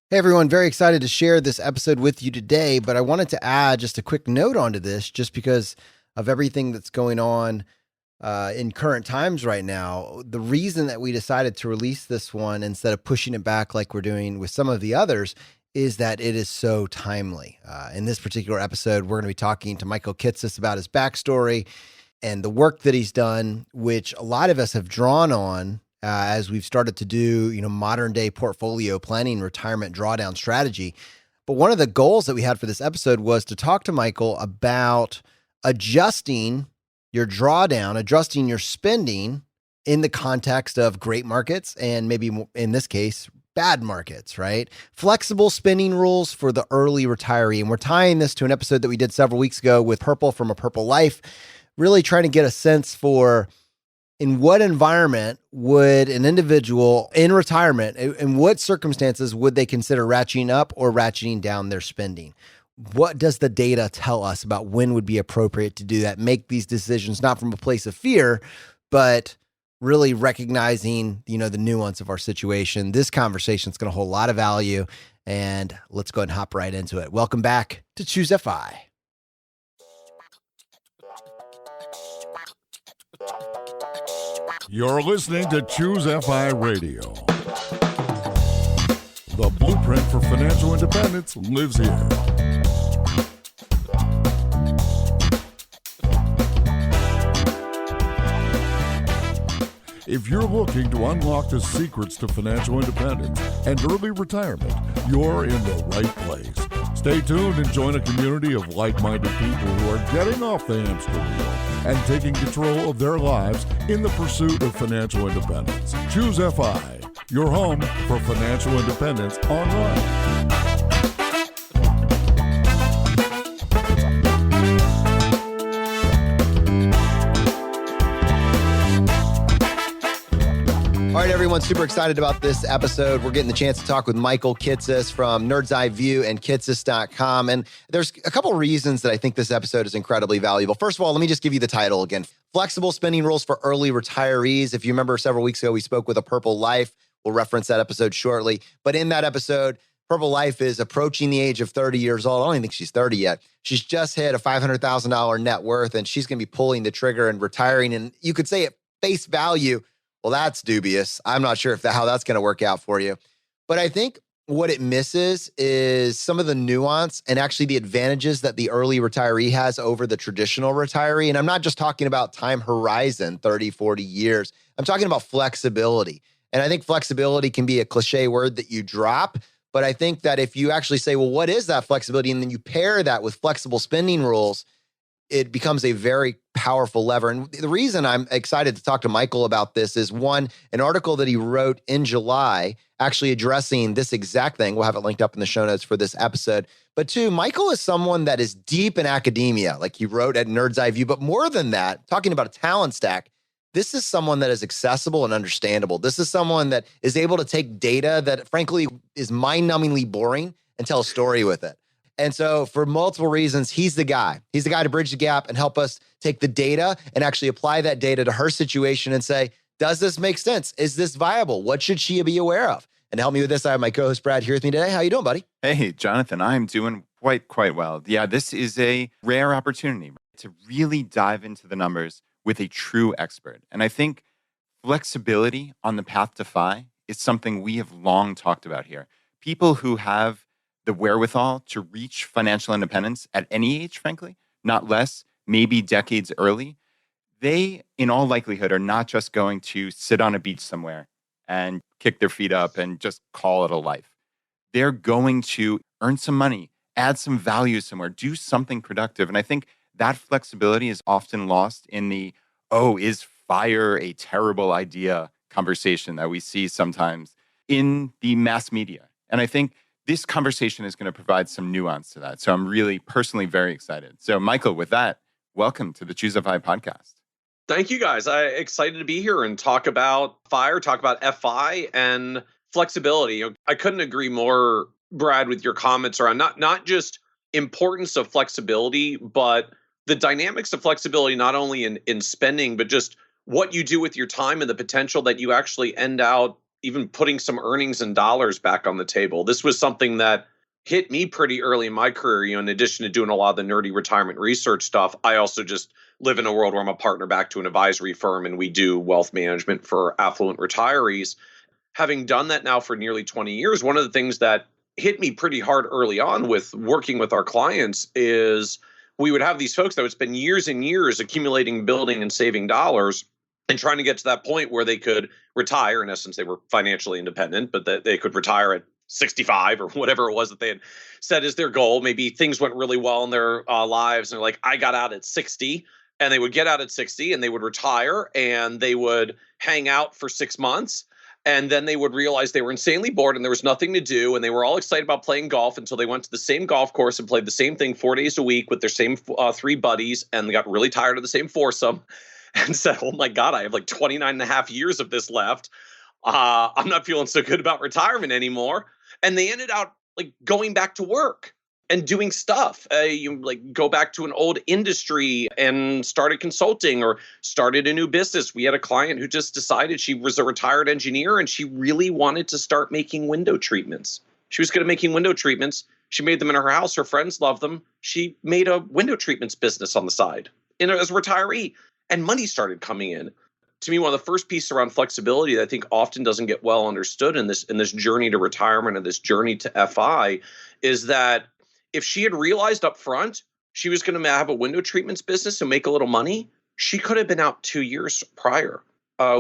Hey everyone, very excited to share this episode with you today, but I wanted to add just a quick note onto this just because of everything that's going on in current times right now. The reason that we decided to release this one instead of pushing it back like we're doing with some of the others is that it is so timely. In this particular episode, we're going to be talking to Michael Kitsis about his backstory and the work that he's done, which a lot of us have drawn on as we've started to do, modern day portfolio planning, retirement drawdown strategy. But one of the goals that we had for this episode was to talk to Michael about adjusting your drawdown, adjusting your spending in the context of great markets and maybe in this case, bad markets, right? Flexible spending rules for the early retiree. And we're tying this to an episode that we did several weeks ago with Purple from A Purple Life, really trying to get a sense for in what environment would an individual in retirement, in what circumstances would they consider ratcheting up or ratcheting down their spending? What does the data tell us about when would be appropriate to do that? Make these decisions not from a place of fear, but really recognizing, the nuance of our situation. This conversation is going to hold a lot of value, and let's go ahead and hop right into it. Welcome back to ChooseFI. You're listening to ChooseFI Radio. The blueprint for financial independence lives here. If you're looking to unlock the secrets to financial independence and early retirement, you're in the right place. Stay tuned and join a community of like-minded people who are getting off the hamster wheel and taking control of their lives in the pursuit of financial independence. ChooseFI, your home for financial independence online. All right, everyone, super excited about this episode. We're getting the chance to talk with Michael Kitsis from Nerd's Eye View and Kitsis.com. And there's a couple reasons that I think this episode is incredibly valuable. First of all, let me just give you the title again. Flexible Spending Rules for Early Retirees. If you remember several weeks ago, we spoke with A Purple Life. We'll reference that episode shortly. But in that episode, Purple Life is approaching the age of 30 years old. I don't even think she's 30 yet. She's just hit a $500,000 net worth, and she's going to be pulling the trigger and retiring. And you could say at face value, well, that's dubious. I'm not sure how that's going to work out for you. But I think what it misses is some of the nuance and actually the advantages that the early retiree has over the traditional retiree. And I'm not just talking about time horizon, 30, 40 years. I'm talking about flexibility. And I think flexibility can be a cliche word that you drop. But I think that if you actually say, well, what is that flexibility? And then you pair that with flexible spending rules, it becomes a very powerful lever. And the reason I'm excited to talk to Michael about this is one, an article that he wrote in July, actually addressing this exact thing. We'll have it linked up in the show notes for this episode. But two, Michael is someone that is deep in academia, like he wrote at Nerd's Eye View. But more than that, talking about a talent stack, this is someone that is accessible and understandable. This is someone that is able to take data that frankly is mind-numbingly boring and tell a story with it. And so for multiple reasons, he's the guy. He's the guy to bridge the gap and help us take the data and actually apply that data to her situation and say, does this make sense? Is this viable? What should she be aware of? And to help me with this, I have my co-host Brad here with me today. How you doing, buddy? Hey, Jonathan, I'm doing quite well. Yeah, this is a rare opportunity to really dive into the numbers with a true expert. And I think flexibility on the path to FI is something we have long talked about here. People who have the wherewithal to reach financial independence at any age, frankly, not less, maybe decades early, they, in all likelihood, are not just going to sit on a beach somewhere and kick their feet up and just call it a life. They're going to earn some money, add some value somewhere, do something productive. And I think that flexibility is often lost in the, is fire a terrible idea conversation that we see sometimes in the mass media. And I think this conversation is going to provide some nuance to that. So I'm really personally very excited. So Michael, with that, welcome to the ChooseFI podcast. Thank you, guys. I'm excited to be here and talk about FIRE, talk about FI and flexibility. I couldn't agree more, Brad, with your comments around not just importance of flexibility, but the dynamics of flexibility, not only in spending, but just what you do with your time and the potential that you actually end out even putting some earnings and dollars back on the table. This was something that hit me pretty early in my career. In addition to doing a lot of the nerdy retirement research stuff, I also just live in a world where I'm a partner back to an advisory firm and we do wealth management for affluent retirees. Having done that now for nearly 20 years, one of the things that hit me pretty hard early on with working with our clients is we would have these folks that would spend years and years accumulating, building, and saving dollars and trying to get to that point where they could retire. In essence, they were financially independent, but that they could retire at 65 or whatever it was that they had set as their goal. Maybe things went really well in their lives and they're like, I got out at 60. And they would get out at 60 and they would retire and they would hang out for 6 months. And then they would realize they were insanely bored and there was nothing to do. And they were all excited about playing golf until they went to the same golf course and played the same thing 4 days a week with their same 3 buddies. And they got really tired of the same foursome and said, oh my God, I have like 29 and a half years of this left. I'm not feeling so good about retirement anymore. And they ended up like going back to work and doing stuff. You like go back to an old industry and started consulting or started a new business. We had a client who just decided she was a retired engineer and she really wanted to start making window treatments. She was good at making window treatments. She made them in her house. Her friends loved them. She made a window treatments business on the side as a retiree, and money started coming in. To me, one of the first pieces around flexibility that I think often doesn't get well understood in this journey to retirement and this journey to FI is that if she had realized up front she was going to have a window treatments business and make a little money, she could have been out 2 years prior.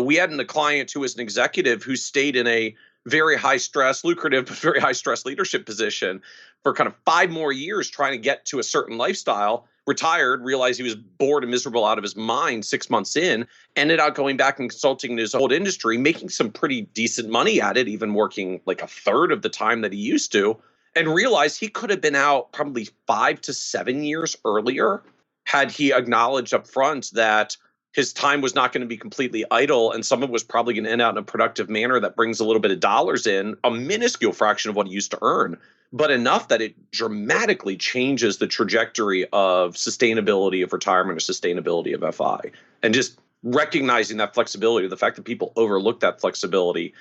We had a client who was an executive who stayed in a very high stress, lucrative, but very high stress leadership position for kind of 5 more years trying to get to a certain lifestyle, retired, realized he was bored and miserable out of his mind 6 months in, ended up going back and consulting in his old industry, making some pretty decent money at it, even working like a third of the time that he used to, and realized he could have been out probably 5 to 7 years earlier had he acknowledged up front that his time was not going to be completely idle and some of it was probably going to end out in a productive manner that brings a little bit of dollars in, a minuscule fraction of what he used to earn, but enough that it dramatically changes the trajectory of sustainability of retirement or sustainability of FI. And just recognizing that flexibility, the fact that people overlook that flexibility,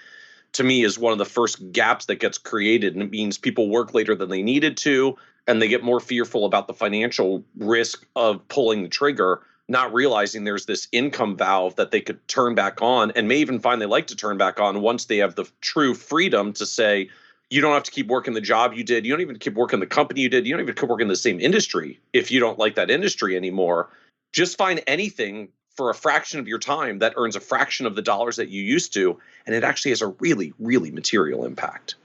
to me is one of the first gaps that gets created. And it means people work later than they needed to, and they get more fearful about the financial risk of pulling the trigger, not realizing there's this income valve that they could turn back on and may even find they like to turn back on once they have the true freedom to say, you don't have to keep working the job you did. You don't even keep working the company you did. You don't even keep working the same industry if you don't like that industry anymore. Just find anything for a fraction of your time that earns a fraction of the dollars that you used to, and it actually has a really, really material impact.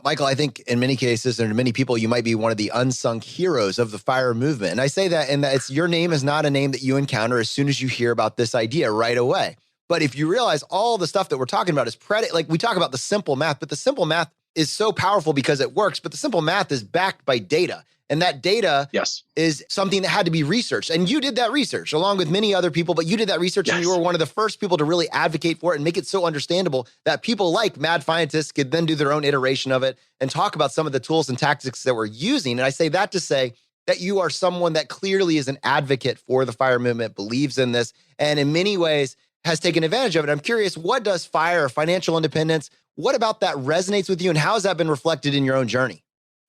Michael, I think in many cases and to many people, you might be one of the unsung heroes of the FIRE movement. And I say that in that your name is not a name that you encounter as soon as you hear about this idea right away. But if you realize all the stuff that we're talking about is like we talk about the simple math, but the simple math is so powerful because it works, but the simple math is backed by data. And that data is something that had to be researched. And you did that research along with many other people, but you did that research and you were one of the first people to really advocate for it and make it so understandable that people like mad scientists could then do their own iteration of it and talk about some of the tools and tactics that we're using. And I say that to say that you are someone that clearly is an advocate for the FIRE movement, believes in this, and in many ways has taken advantage of it. I'm curious, what does FIRE, financial independence, what about that resonates with you and how has that been reflected in your own journey?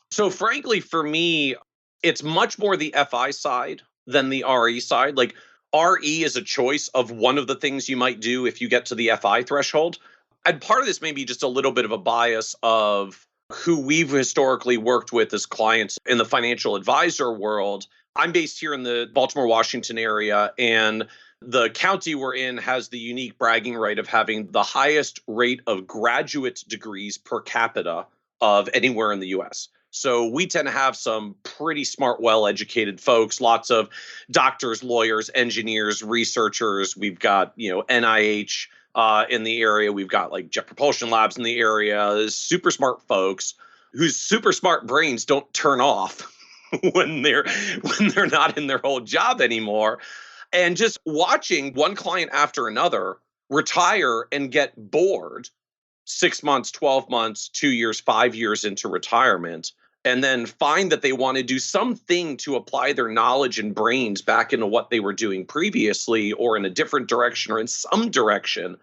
So frankly, for me, it's much more the FI side than the RE side. Like RE is a choice of one of the things you might do if you get to the FI threshold. And part of this may be just a little bit of a bias of who we've historically worked with as clients in the financial advisor world. I'm based here in the Baltimore, Washington area, and the county we're in has the unique bragging right of having the highest rate of graduate degrees per capita of anywhere in the US. So we tend to have some pretty smart, well-educated folks, lots of doctors, lawyers, engineers, researchers. We've got, NIH in the area. We've got like Jet Propulsion Labs in the area. There's super smart folks whose super smart brains don't turn off when they're not in their old job anymore. And just watching one client after another retire and get bored 6 months, 12 months, 2 years, 5 years into retirement, and then find that they want to do something to apply their knowledge and brains back into what they were doing previously or in a different direction or in some direction,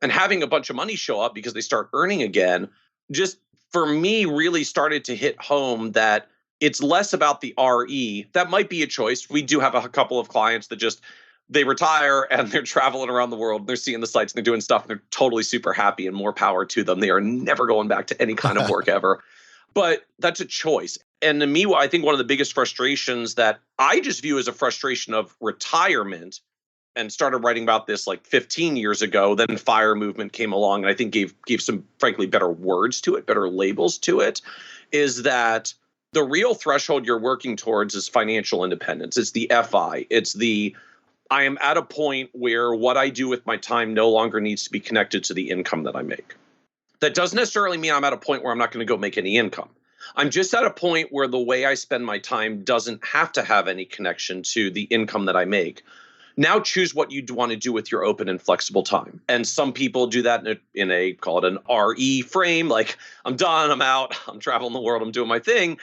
and having a bunch of money show up because they start earning again, just for me really started to hit home that it's less about the RE. That might be a choice. We do have a couple of clients that just, they retire and they're traveling around the world. And they're seeing the sights and they're doing stuff and they're totally super happy, and more power to them. They are never going back to any kind of work ever. But that's a choice. And to me, I think one of the biggest frustrations that I just view as a frustration of retirement, and started writing about this like 15 years ago, then FIRE movement came along and I think gave some, frankly, better words to it, better labels to it, is that the real threshold you're working towards is financial independence. It's the FI. It's the, I am at a point where what I do with my time no longer needs to be connected to the income that I make. That doesn't necessarily mean I'm at a point where I'm not going to go make any income. I'm just at a point where the way I spend my time doesn't have to have any connection to the income that I make. Now choose what you want to do with your open and flexible time. And some people do that in a call it an RE frame, like I'm done, I'm out, I'm traveling the world, I'm doing my thing.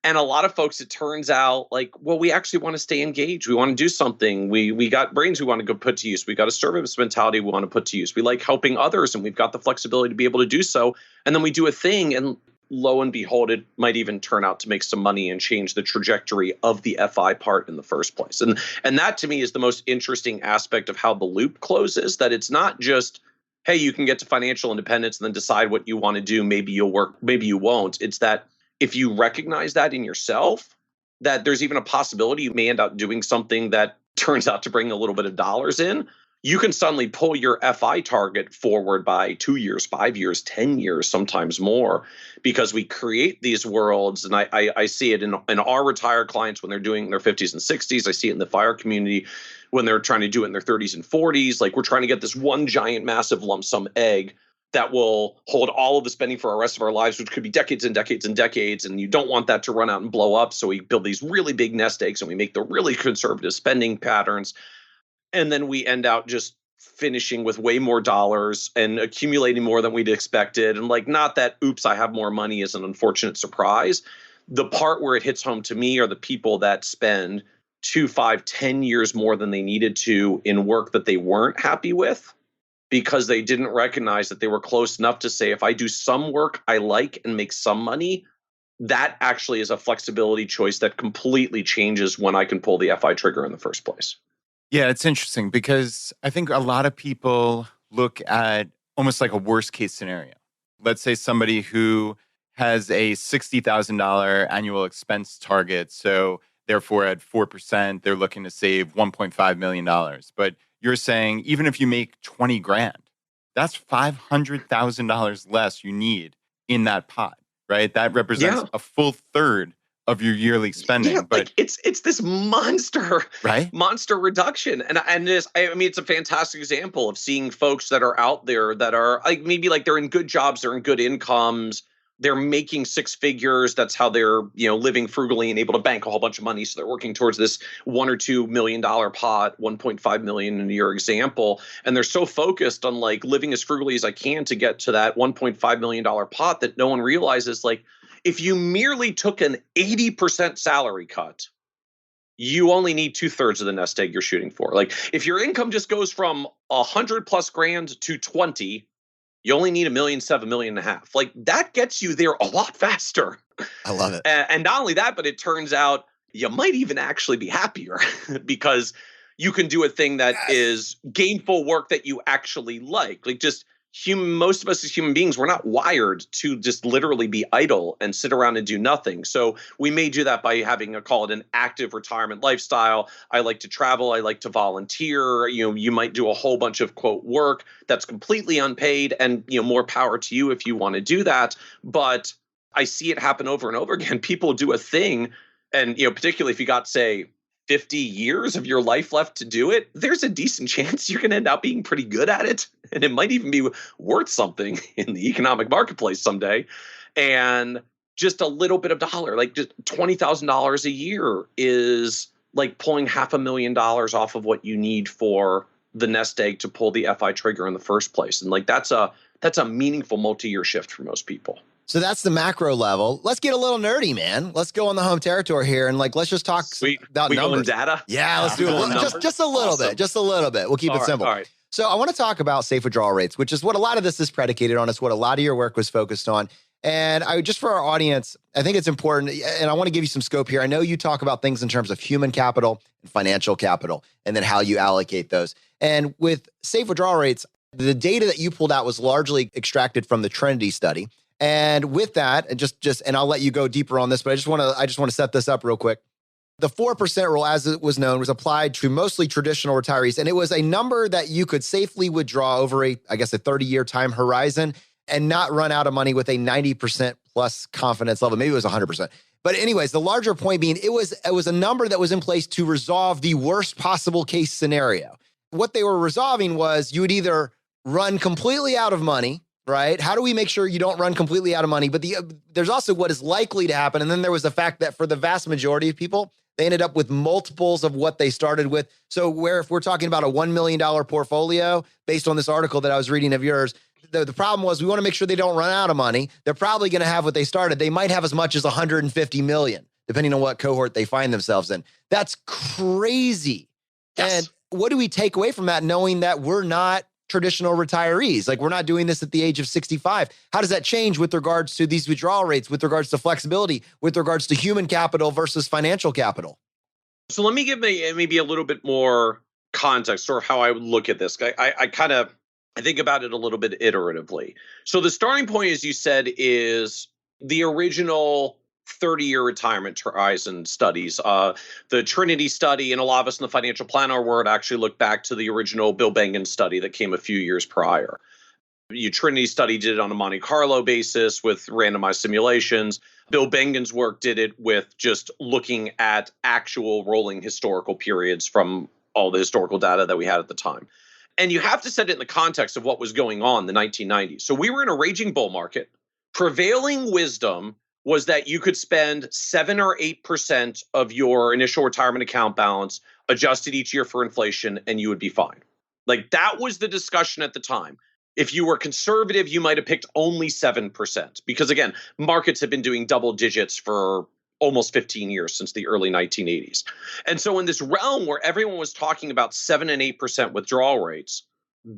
And a lot of folks, it turns out like, well, we actually want to stay engaged. We want to do something. We got brains we want to go put to use. We got a service mentality we want to put to use. We like helping others, and we've got the flexibility to be able to do so. And then we do a thing, and lo and behold, it might even turn out to make some money and change the trajectory of the FI part in the first place. And that to me is the most interesting aspect of how the loop closes, that it's not just, hey, you can get to financial independence and then decide what you want to do. Maybe you'll work, maybe you won't. It's that if you recognize that in yourself, that there's even a possibility you may end up doing something that turns out to bring a little bit of dollars in, you can suddenly pull your FI target forward by 2 years, 5 years, 10 years, sometimes more, because we create these worlds. And I see it in our retired clients when they're doing their 50s and 60s. I see it in the FIRE community when they're trying to do it in their 30s and 40s. Like we're trying to get this one giant, massive lump sum egg that will hold all of the spending for the rest of our lives, which could be decades and decades and decades. And you don't want that to run out and blow up. So we build these really big nest eggs and we make the really conservative spending patterns. And then we end out just finishing with way more dollars and accumulating more than we'd expected. And like, not that, oops, I have more money is an unfortunate surprise. The part where it hits home to me are the people that spend 2, 5, 10 years more than they needed to in work that they weren't happy with, because they didn't recognize that they were close enough to say, if I do some work I like and make some money, that actually is a flexibility choice that completely changes when I can pull the FI trigger in the first place. Yeah, it's interesting because I think a lot of people look at almost like a worst case scenario. Let's say somebody who has a $60,000 annual expense target. So therefore at 4%, they're looking to save $1.5 million. But you're saying even if you make 20 grand, that's $500,000 less you need in that pot, right? That represents a full third of your yearly spending. Yeah, but like it's this monster, right? Monster reduction. And this, I mean, it's a fantastic example of seeing folks that are out there that are like, maybe like they're in good jobs, they're in good incomes, they're making six figures. That's how they're, living frugally and able to bank a whole bunch of money. So they're working towards this $1 or $2 million pot, 1.5 million in your example. And they're so focused on like living as frugally as I can to get to that $1.5 million pot that no one realizes, like, if you merely took an 80% salary cut, you only need 2/3 of the nest egg you're shooting for. Like if your income just goes from 100+ grand to 20, you only need $1.7 million, $1.5 million. Like that gets you there a lot faster. I love it. And not only that, but it turns out you might even actually be happier because you can do a thing that is gainful work that you actually like. Like just most of us as human beings, we're not wired to just literally be idle and sit around and do nothing. So we may do that by having call it an active retirement lifestyle. I like to travel. I like to volunteer. You might do a whole bunch of quote work that's completely unpaid, and more power to you if you want to do that. But I see it happen over and over again. People do a thing, and particularly if you got, say, 50 years of your life left to do it, there's a decent chance you're going to end up being pretty good at it. And it might even be worth something in the economic marketplace someday. And just a little bit of dollar, like just $20,000 a year is like pulling $500,000 off of what you need for the nest egg to pull the FI trigger in the first place. And like that's a meaningful multi-year shift for most people. So that's the macro level. Let's get a little nerdy, man. Let's go on the home territory here and let's just talk about we numbers. Going data? Yeah, let's do it. Just a little bit. Just a little bit. We'll keep it simple. All right. So I want to talk about safe withdrawal rates, which is what a lot of this is predicated on. It's what a lot of your work was focused on. And just for our audience, I think it's important, and I want to give you some scope here. I know you talk about things in terms of human capital and financial capital, and then how you allocate those. And with safe withdrawal rates, the data that you pulled out was largely extracted from the Trinity study. And with that, and I'll let you go deeper on this, but I just want to set this up real quick. The 4% rule, as it was known, was applied to mostly traditional retirees. And it was a number that you could safely withdraw over a 30-year time horizon and not run out of money with a 90% plus confidence level. Maybe it was 100%. But anyways, the larger point being, it was a number that was in place to resolve the worst possible case scenario. What they were resolving was you would either run completely out of money, right? How do we make sure you don't run completely out of money? But there's also what is likely to happen. And then there was the fact that for the vast majority of people, they ended up with multiples of what they started with. So if we're talking about a $1 million portfolio, based on this article that I was reading of yours, the problem was we want to make sure they don't run out of money. They're probably going to have what they started. They might have as much as 150 million, depending on what cohort they find themselves in. That's crazy. Yes. And what do we take away from that, knowing that we're not traditional retirees? Like, we're not doing this at the age of 65. How does that change with regards to these withdrawal rates, with regards to flexibility, with regards to human capital versus financial capital? So let me give maybe a little bit more context or how I would look at this. I think about it a little bit iteratively. So the starting point, as you said, is the original 30-year retirement horizon studies. The Trinity study, and a lot of us in the financial planner world actually look back to the original Bill Bengen study that came a few years prior. Trinity study did it on a Monte Carlo basis with randomized simulations. Bill Bengen's work did it with just looking at actual rolling historical periods from all the historical data that we had at the time. And you have to set it in the context of what was going on in the 1990s. So we were in a raging bull market. Prevailing wisdom was that you could spend 7 or 8% of your initial retirement account balance adjusted each year for inflation, and you would be fine. Like, that was the discussion at the time. If you were conservative, you might have picked only 7%, because again, markets have been doing double digits for almost 15 years, since the early 1980s. And so in this realm where everyone was talking about 7 and 8% withdrawal rates,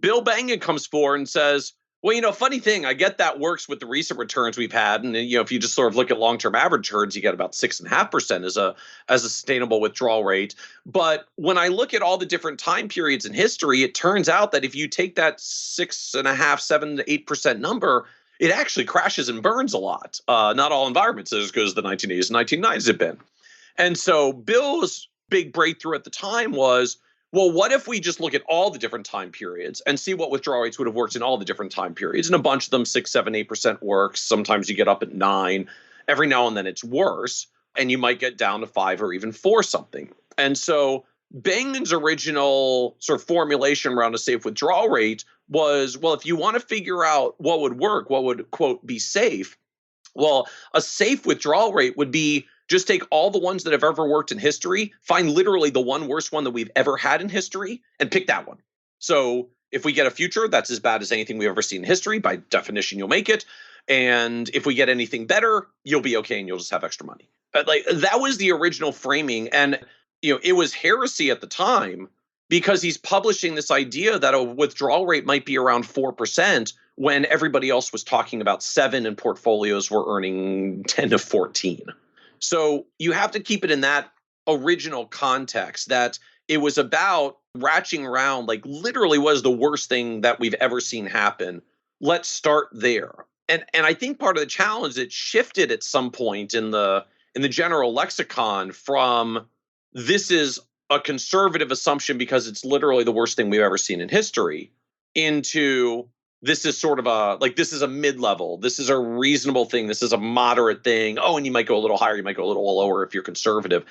Bill Bengen comes forward and says, well, funny thing, I get that works with the recent returns we've had. And, if you just sort of look at long-term average returns, you get about 6.5% as a sustainable withdrawal rate. But when I look at all the different time periods in history, it turns out that if you take that 6.5, 7 to 8% number, it actually crashes and burns a lot. Not all environments as good as the 1980s and 1990s have been. And so Bill's big breakthrough at the time was, well, what if we just look at all the different time periods and see what withdrawal rates would have worked in all the different time periods? And a bunch of them, 6, 7, 8% works. Sometimes you get up at 9. Every now and then it's worse. And you might get down to 5 or even 4 something. And so Bengen's original sort of formulation around a safe withdrawal rate was, well, if you want to figure out what would work, what would, quote, be safe, well, a safe withdrawal rate would be just take all the ones that have ever worked in history, find literally the one worst one that we've ever had in history, and pick that one. So if we get a future that's as bad as anything we've ever seen in history, by definition, you'll make it. And if we get anything better, you'll be okay and you'll just have extra money. But that was the original framing. And it was heresy at the time, because he's publishing this idea that a withdrawal rate might be around 4% when everybody else was talking about 7 and portfolios were earning 10 to 14. So you have to keep it in that original context, that it was about ratcheting around, literally was the worst thing that we've ever seen happen. Let's start there. And I think part of the challenge, it shifted at some point in the general lexicon from this is a conservative assumption because it's literally the worst thing we've ever seen in history, into this is sort of this is a mid-level. This is a reasonable thing. This is a moderate thing. Oh, and you might go a little higher. You might go a little lower if you're conservative,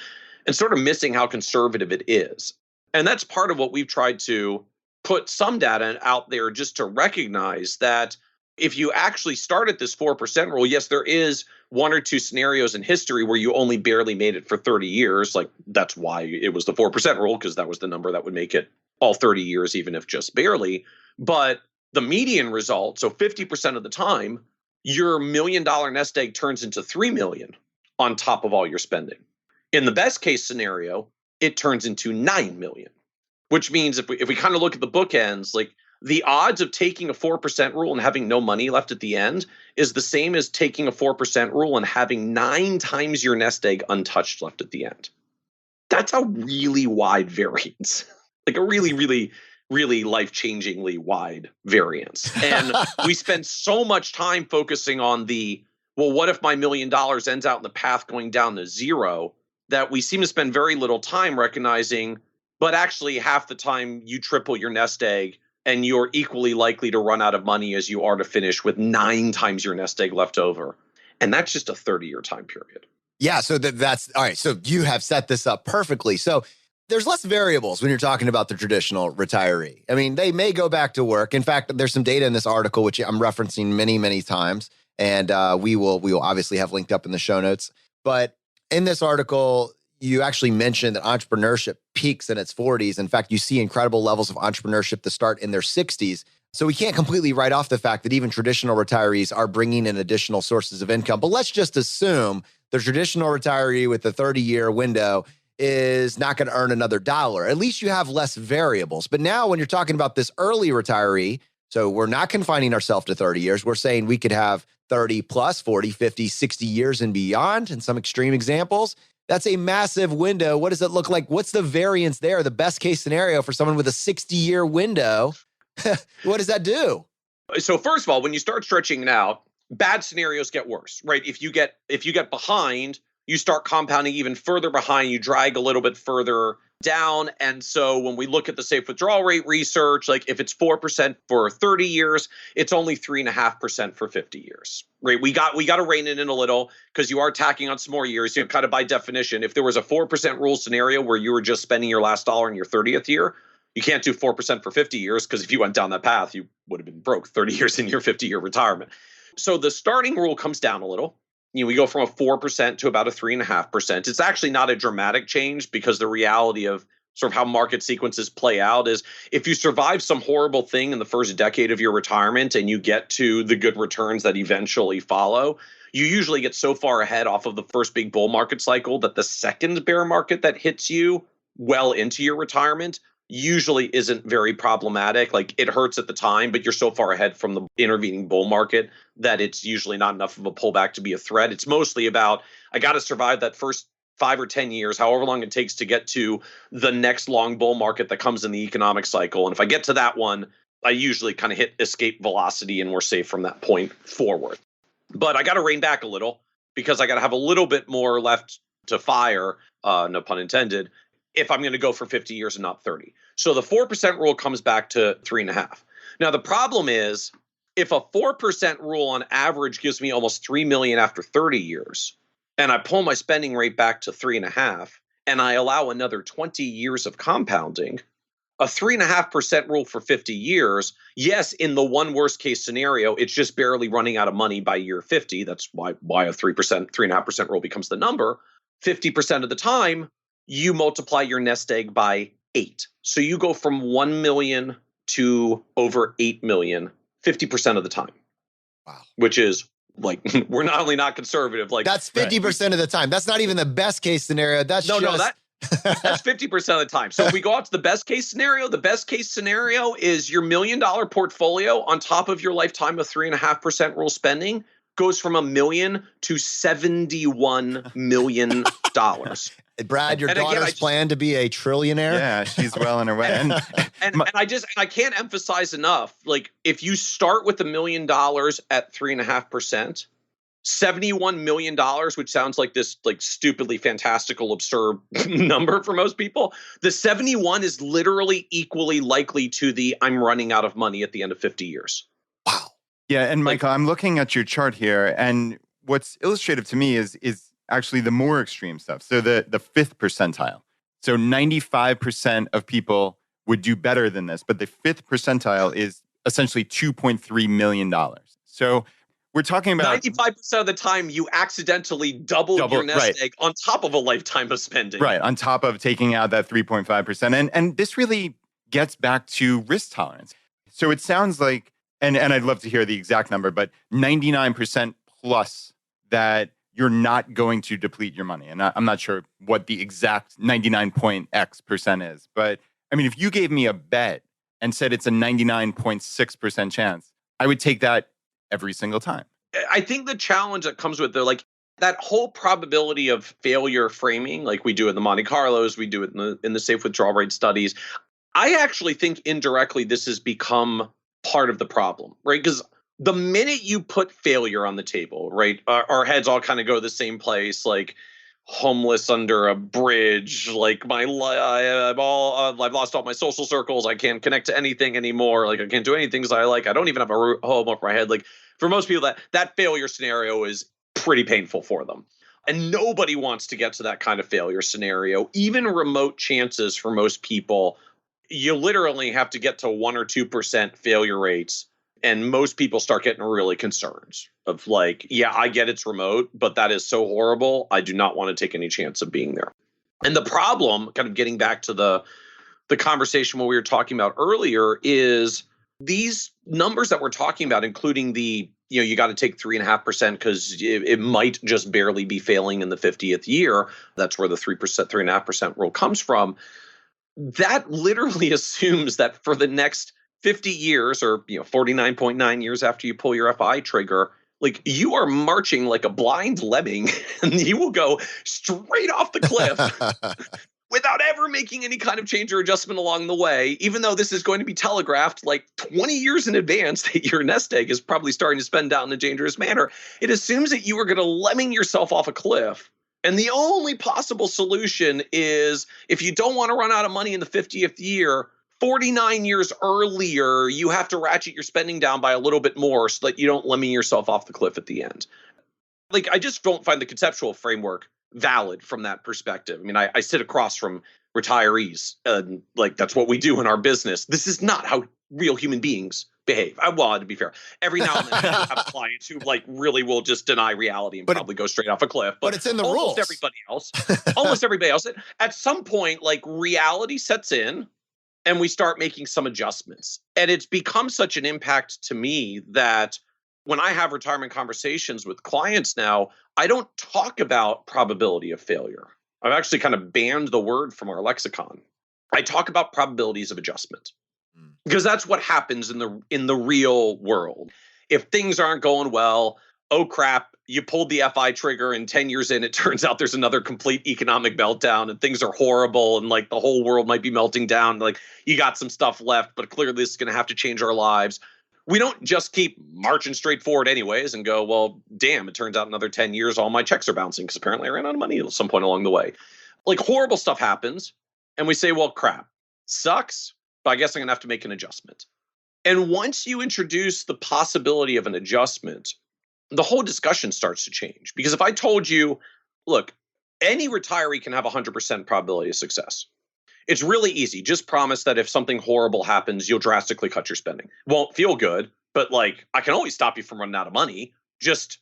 and sort of missing how conservative it is. And that's part of what we've tried to put some data out there, just to recognize that if you actually start at this 4% rule, yes, there is 1 or 2 scenarios in history where you only barely made it for 30 years. That's why it was the 4% rule, because that was the number that would make it all 30 years, even if just barely. But the median result, so 50% of the time, your $1 million nest egg turns into 3 million on top of all your spending. In the best case scenario, it turns into 9 million, which means if we kind of look at the bookends, like the odds of taking a 4% rule and having no money left at the end is the same as taking a 4% rule and having 9 times your nest egg untouched left at the end. That's a really wide variance, like a really, really, really life-changingly wide variance. And we spend so much time focusing on well, what if my $1 million ends out in the path going down to zero, that we seem to spend very little time recognizing, but actually half the time you triple your nest egg and you're equally likely to run out of money as you are to finish with 9 times your nest egg left over. And that's just a 30-year time period. Yeah, so that's all right. So you have set this up perfectly. So there's less variables when you're talking about the traditional retiree. I mean, they may go back to work. In fact, there's some data in this article, which I'm referencing many, many times. And we will obviously have linked up in the show notes. But in this article, you actually mentioned that entrepreneurship peaks in its 40s. In fact, you see incredible levels of entrepreneurship to start in their 60s. So we can't completely write off the fact that even traditional retirees are bringing in additional sources of income. But let's just assume the traditional retiree with the 30-year window is not going to earn another dollar. At least you have less variables. But now when you're talking about this early retiree, so we're not confining ourselves to 30 years. We're saying we could have 30 plus, 40, 50, 60 years and beyond in some extreme examples. That's a massive window. What does it look like? What's the variance there? The best case scenario for someone with a 60-year window, what does that do? So first of all, when you start stretching it out, bad scenarios get worse, right? If you get behind, you start compounding even further behind, you drag a little bit further down. And so when we look at the safe withdrawal rate research, like if it's 4% for 30 years, it's only 3.5% for 50 years, right? We got to rein it in a little because you are tacking on some more years. You know, kind of by definition, if there was a 4% rule scenario where you were just spending your last dollar in your 30th year, you can't do 4% for 50 years because if you went down that path, you would have been broke 30 years in your 50-year retirement. So the starting rule comes down a little. You know, we go from a 4% to about a 3.5%. It's actually not a dramatic change because the reality of sort of how market sequences play out is if you survive some horrible thing in the first decade of your retirement and you get to the good returns that eventually follow, you usually get so far ahead off of the first big bull market cycle that the second bear market that hits you well into your retirement usually isn't very problematic. Like it hurts at the time, but you're so far ahead from the intervening bull market that it's usually not enough of a pullback to be a threat. It's mostly about, I got to survive that first 5 or 10 years, however long it takes to get to the next long bull market that comes in the economic cycle. And if I get to that one, I usually kind of hit escape velocity and we're safe from that point forward. But I got to rein back a little because I got to have a little bit more left to fire, no pun intended, if I'm going to go for 50 years and not 30. So the 4% rule comes back to 3.5. Now, the problem is if a 4% rule on average gives me almost 3 million after 30 years, and I pull my spending rate back to 3.5, and I allow another 20 years of compounding, a 3.5% rule for 50 years, yes, in the one worst case scenario, it's just barely running out of money by year 50. That's why a 3.5% rule becomes the number. 50% of the time, you multiply your nest egg by 8. So you go from 1 million to over 8 million, 50% of the time. Wow. Which is like, we're not only not conservative, like that's 50% of the time. That's not even the best case scenario. That's that's 50% of the time. So if we go out to the best case scenario is your $1 million portfolio on top of your lifetime of 3.5% rule spending goes from $1 million to $71 million. Brad, your daughter's plan to be a trillionaire? Yeah, she's well on her way. And I can't emphasize enough, like if you start with $1 million at 3.5%, $71 million, which sounds like this like stupidly fantastical, absurd number for most people, the 71 is literally equally likely to the I'm running out of money at the end of 50 years. Wow. Yeah, and Michael, I'm looking at your chart here, and what's illustrative to me is actually the more extreme stuff. So the fifth percentile. So 95% of people would do better than this, but the fifth percentile is essentially $2.3 million. So we're talking about 95% of the time you accidentally double your nest egg on top of a lifetime of spending. Right, on top of taking out that 3.5%. And this really gets back to risk tolerance. So it sounds like and I'd love to hear the exact number, but 99% plus that you're not going to deplete your money. And I'm not sure what the exact 99.x% is. But I mean, if you gave me a bet and said it's a 99.6% chance, I would take that every single time. I think the challenge that comes with like that whole probability of failure framing, like we do in the Monte Carlos, we do it in the safe withdrawal rate studies. I actually think indirectly this has become part of the problem, right? Because the minute you put failure on the table, right, our heads all kind of go to the same place, like homeless under a bridge, like I've lost all my social circles. I can't connect to anything anymore. Like I can't do anything as I like. I don't even have a home over my head. Like for most people, that failure scenario is pretty painful for them. And nobody wants to get to that kind of failure scenario. Even remote chances for most people, you literally have to get to 1 or 2% failure rates. And most people start getting really concerned of like, yeah, I get it's remote, but that is so horrible. I do not want to take any chance of being there. And the problem, kind of getting back to the conversation what we were talking about earlier, is these numbers that we're talking about, including the, you got to take 3.5% because it might just barely be failing in the 50th year. That's where the 3.5% rule comes from. That literally assumes that for the next 50 years or 49.9 years after you pull your FI trigger, like you are marching like a blind lemming and you will go straight off the cliff without ever making any kind of change or adjustment along the way, even though this is going to be telegraphed like 20 years in advance that your nest egg is probably starting to spend out in a dangerous manner. It assumes that you are going to lemming yourself off a cliff. And the only possible solution is if you don't want to run out of money in the 50th year, 49 years earlier, you have to ratchet your spending down by a little bit more so that you don't lemming yourself off the cliff at the end. Like, I just don't find the conceptual framework valid from that perspective. I mean, I sit across from retirees, and like that's what we do in our business. This is not how real human beings behave. To be fair, every now and then I have clients who like really will just deny reality and probably go straight off a cliff. But it's in the rules. Almost everybody else, at some point, like reality sets in. And we start making some adjustments. And it's become such an impact to me that when I have retirement conversations with clients now, I don't talk about probability of failure. I've actually kind of banned the word from our lexicon. I talk about probabilities of adjustment because that's what happens in the real world. If things aren't going well, oh crap, you pulled the FI trigger and 10 years in, it turns out there's another complete economic meltdown and things are horrible and like the whole world might be melting down. Like you got some stuff left, but clearly this is going to have to change our lives. We don't just keep marching straight forward anyways and go, well, damn, it turns out another 10 years, all my checks are bouncing because apparently I ran out of money at some point along the way. Like horrible stuff happens and we say, well, crap, sucks, but I guess I'm going to have to make an adjustment. And once you introduce the possibility of an adjustment, the whole discussion starts to change. Because if I told you, look, any retiree can have 100% probability of success. It's really easy. Just promise that if something horrible happens, you'll drastically cut your spending. Won't feel good, but like I can always stop you from running out of money. Just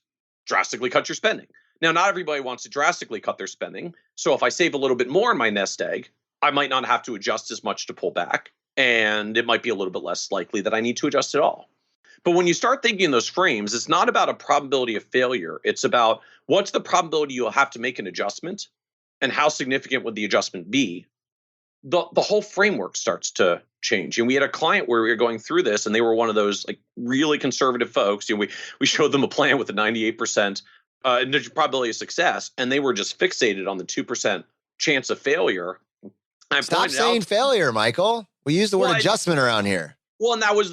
drastically cut your spending. Now, not everybody wants to drastically cut their spending. So if I save a little bit more in my nest egg, I might not have to adjust as much to pull back. And it might be a little bit less likely that I need to adjust at all. But when you start thinking in those frames, it's not about a probability of failure. It's about what's the probability you'll have to make an adjustment and how significant would the adjustment be. The whole framework starts to change. And we had a client where we were going through this and they were one of those like really conservative folks. We showed them a plan with a 98% probability of success and they were just fixated on the 2% chance of failure. Stop saying failure, Michael. We use the word adjustment around here. Well, and that was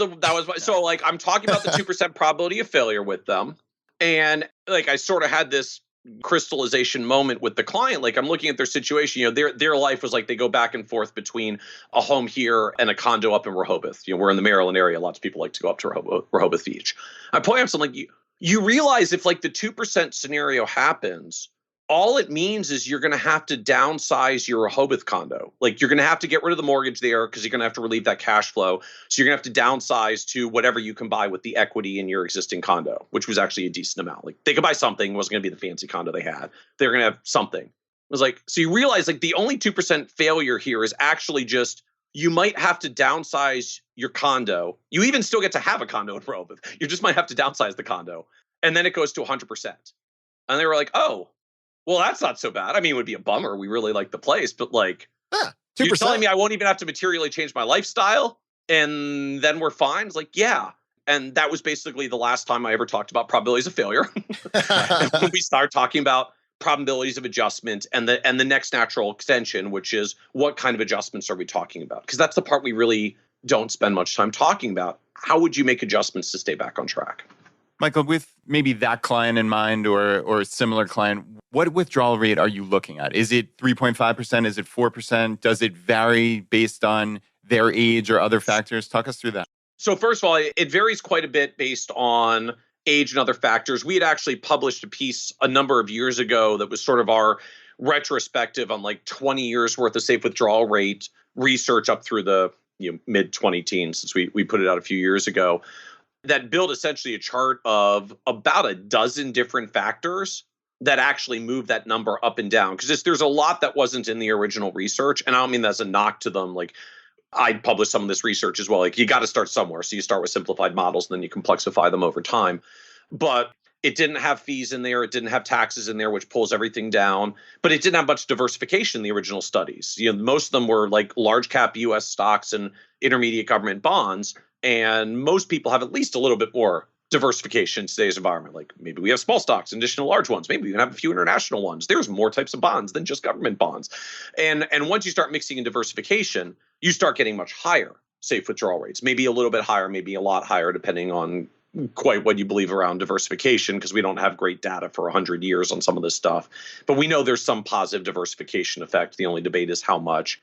so like I'm talking about the 2% probability of failure with them. And like I sort of had this crystallization moment with the client. Like I'm looking at their situation, their life was like they go back and forth between a home here and a condo up in Rehoboth. We're in the Maryland area. Lots of people like to go up to Rehoboth Beach. I point out something like you realize if like the 2% scenario happens, all it means is you're going to have to downsize your Rehoboth condo. Like you're going to have to get rid of the mortgage there because you're going to have to relieve that cash flow. So you're going to have to downsize to whatever you can buy with the equity in your existing condo, which was actually a decent amount. Like they could buy something. It wasn't going to be the fancy condo they had. They were going to have something. It was like, so you realize like the only 2% failure here is actually just you might have to downsize your condo. You even still get to have a condo in Rehoboth. You just might have to downsize the condo. And then it goes to 100%. And they were like, oh, well, that's not so bad. I mean, it would be a bummer. We really like the place, but like, 2%. you're telling me I won't even have to materially change my lifestyle and then we're fine? It's like, yeah. And that was basically the last time I ever talked about probabilities of failure. When we started talking about probabilities of adjustment and the next natural extension, which is what kind of adjustments are we talking about? Because that's the part we really don't spend much time talking about. How would you make adjustments to stay back on track? Michael, with maybe that client in mind or a similar client, what withdrawal rate are you looking at? Is it 3.5%? Is it 4%? Does it vary based on their age or other factors? Talk us through that. So first of all, it varies quite a bit based on age and other factors. We had actually published a piece a number of years ago that was sort of our retrospective on like 20 years worth of safe withdrawal rate research up through the mid 2010s, since we put it out a few years ago, that built essentially a chart of about a dozen different factors that actually move that number up and down. Because there's a lot that wasn't in the original research. And I don't mean that's a knock to them. Like, I published some of this research as well. Like, you got to start somewhere. So you start with simplified models and then you complexify them over time. But it didn't have fees in there. It didn't have taxes in there, which pulls everything down. But it didn't have much diversification in the original studies. Most of them were like large cap US stocks and intermediate government bonds. And most people have at least a little bit more diversification in today's environment. Like, maybe we have small stocks, additional large ones. Maybe we can have a few international ones. There's more types of bonds than just government bonds. And once you start mixing in diversification, you start getting much higher safe withdrawal rates, maybe a little bit higher, maybe a lot higher, depending on quite what you believe around diversification, because we don't have great data for 100 years on some of this stuff. But we know there's some positive diversification effect. The only debate is how much.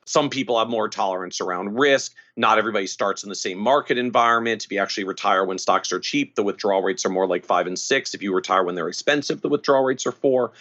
Some people have more tolerance around risk. Not everybody starts in the same market environment. If you actually retire when stocks are cheap, the withdrawal rates are more like 5 and 6. If you retire when they're expensive, the withdrawal rates are 4.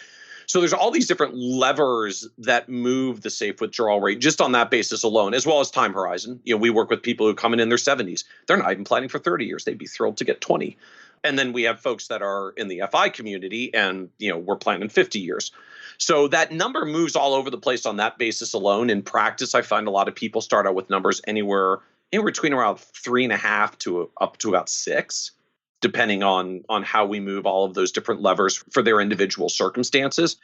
So there's all these different levers that move the safe withdrawal rate just on that basis alone, as well as time horizon. We work with people who come in their 70s. They're not even planning for 30 years. They'd be thrilled to get 20. And then we have folks that are in the FI community and, we're planning 50 years. So that number moves all over the place on that basis alone. In practice, I find a lot of people start out with numbers anywhere between around 3.5 to up to about 6, depending on how we move all of those different levers for their individual circumstances.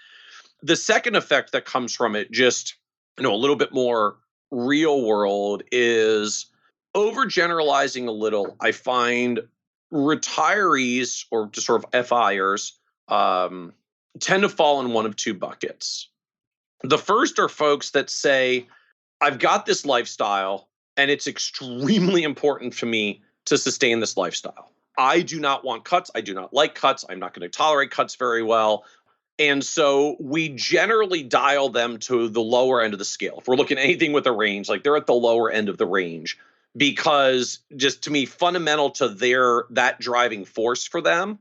The second effect that comes from it, just a little bit more real world, is overgeneralizing a little. I find retirees or just sort of FIers tend to fall in one of two buckets. The first are folks that say, I've got this lifestyle and it's extremely important for me to sustain this lifestyle. I do not want cuts. I do not like cuts. I'm not going to tolerate cuts very well. And so we generally dial them to the lower end of the scale. If we're looking at anything with a range, like they're at the lower end of the range, because just to me, fundamental to that driving force for them,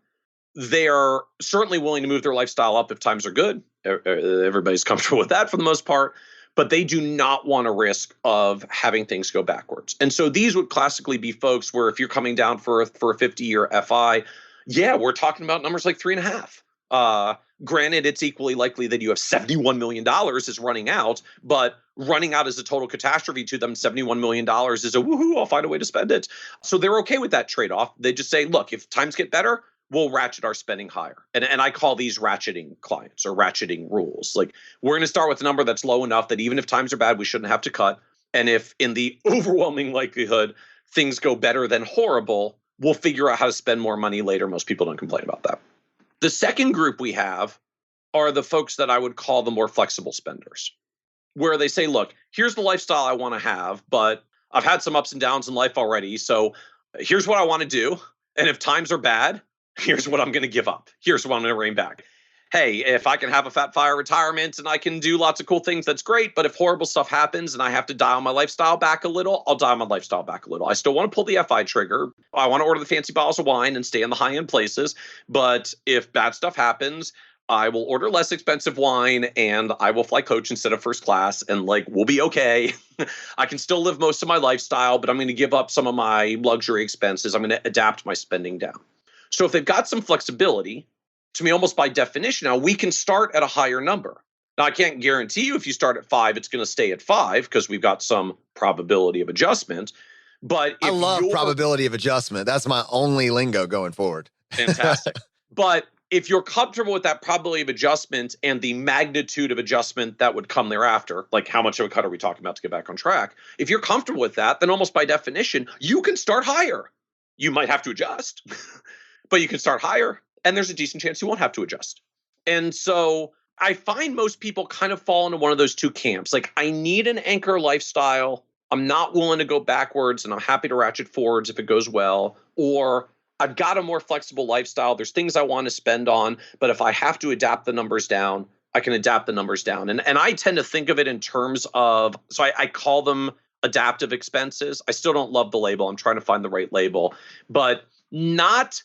they're certainly willing to move their lifestyle up if times are good. Everybody's comfortable with that for the most part, but they do not want a risk of having things go backwards. And so these would classically be folks where if you're coming down for a 50-year FI, yeah, we're talking about numbers like 3.5. Granted, it's equally likely that you have $71 million is running out, but running out is a total catastrophe to them. $71 million is a woohoo, I'll find a way to spend it. So they're okay with that trade-off. They just say, look, if times get better, we'll ratchet our spending higher. And I call these ratcheting clients or ratcheting rules. Like, we're going to start with a number that's low enough that even if times are bad, we shouldn't have to cut. And if in the overwhelming likelihood things go better than horrible, we'll figure out how to spend more money later. Most people don't complain about that. The second group we have are the folks that I would call the more flexible spenders, where they say, look, here's the lifestyle I want to have, but I've had some ups and downs in life already. So here's what I want to do. And if times are bad, here's what I'm going to give up. Here's what I'm going to rein back. Hey, if I can have a fat fire retirement and I can do lots of cool things, that's great. But if horrible stuff happens and I have to dial my lifestyle back a little, I'll dial my lifestyle back a little. I still want to pull the FI trigger. I want to order the fancy bottles of wine and stay in the high-end places. But if bad stuff happens, I will order less expensive wine and I will fly coach instead of first class, and we'll be okay. I can still live most of my lifestyle, but I'm going to give up some of my luxury expenses. I'm going to adapt my spending down. So if they've got some flexibility, to me, almost by definition, now we can start at a higher number. Now, I can't guarantee you if you start at 5, it's going to stay at 5 because we've got some probability of adjustment. But I if love you're probability of adjustment. That's my only lingo going forward. fantastic. But if you're comfortable with that probability of adjustment and the magnitude of adjustment that would come thereafter, like how much of a cut are we talking about to get back on track? If you're comfortable with that, then almost by definition, you can start higher. You might have to adjust, but you can start higher, and there's a decent chance you won't have to adjust. And so I find most people kind of fall into one of those two camps. Like, I need an anchor lifestyle. I'm not willing to go backwards, and I'm happy to ratchet forwards if it goes well. Or I've got a more flexible lifestyle. There's things I want to spend on, but if I have to adapt the numbers down, I can adapt the numbers down. And I tend to think of it in terms of, so I call them adaptive expenses. I still don't love the label. I'm trying to find the right label, but not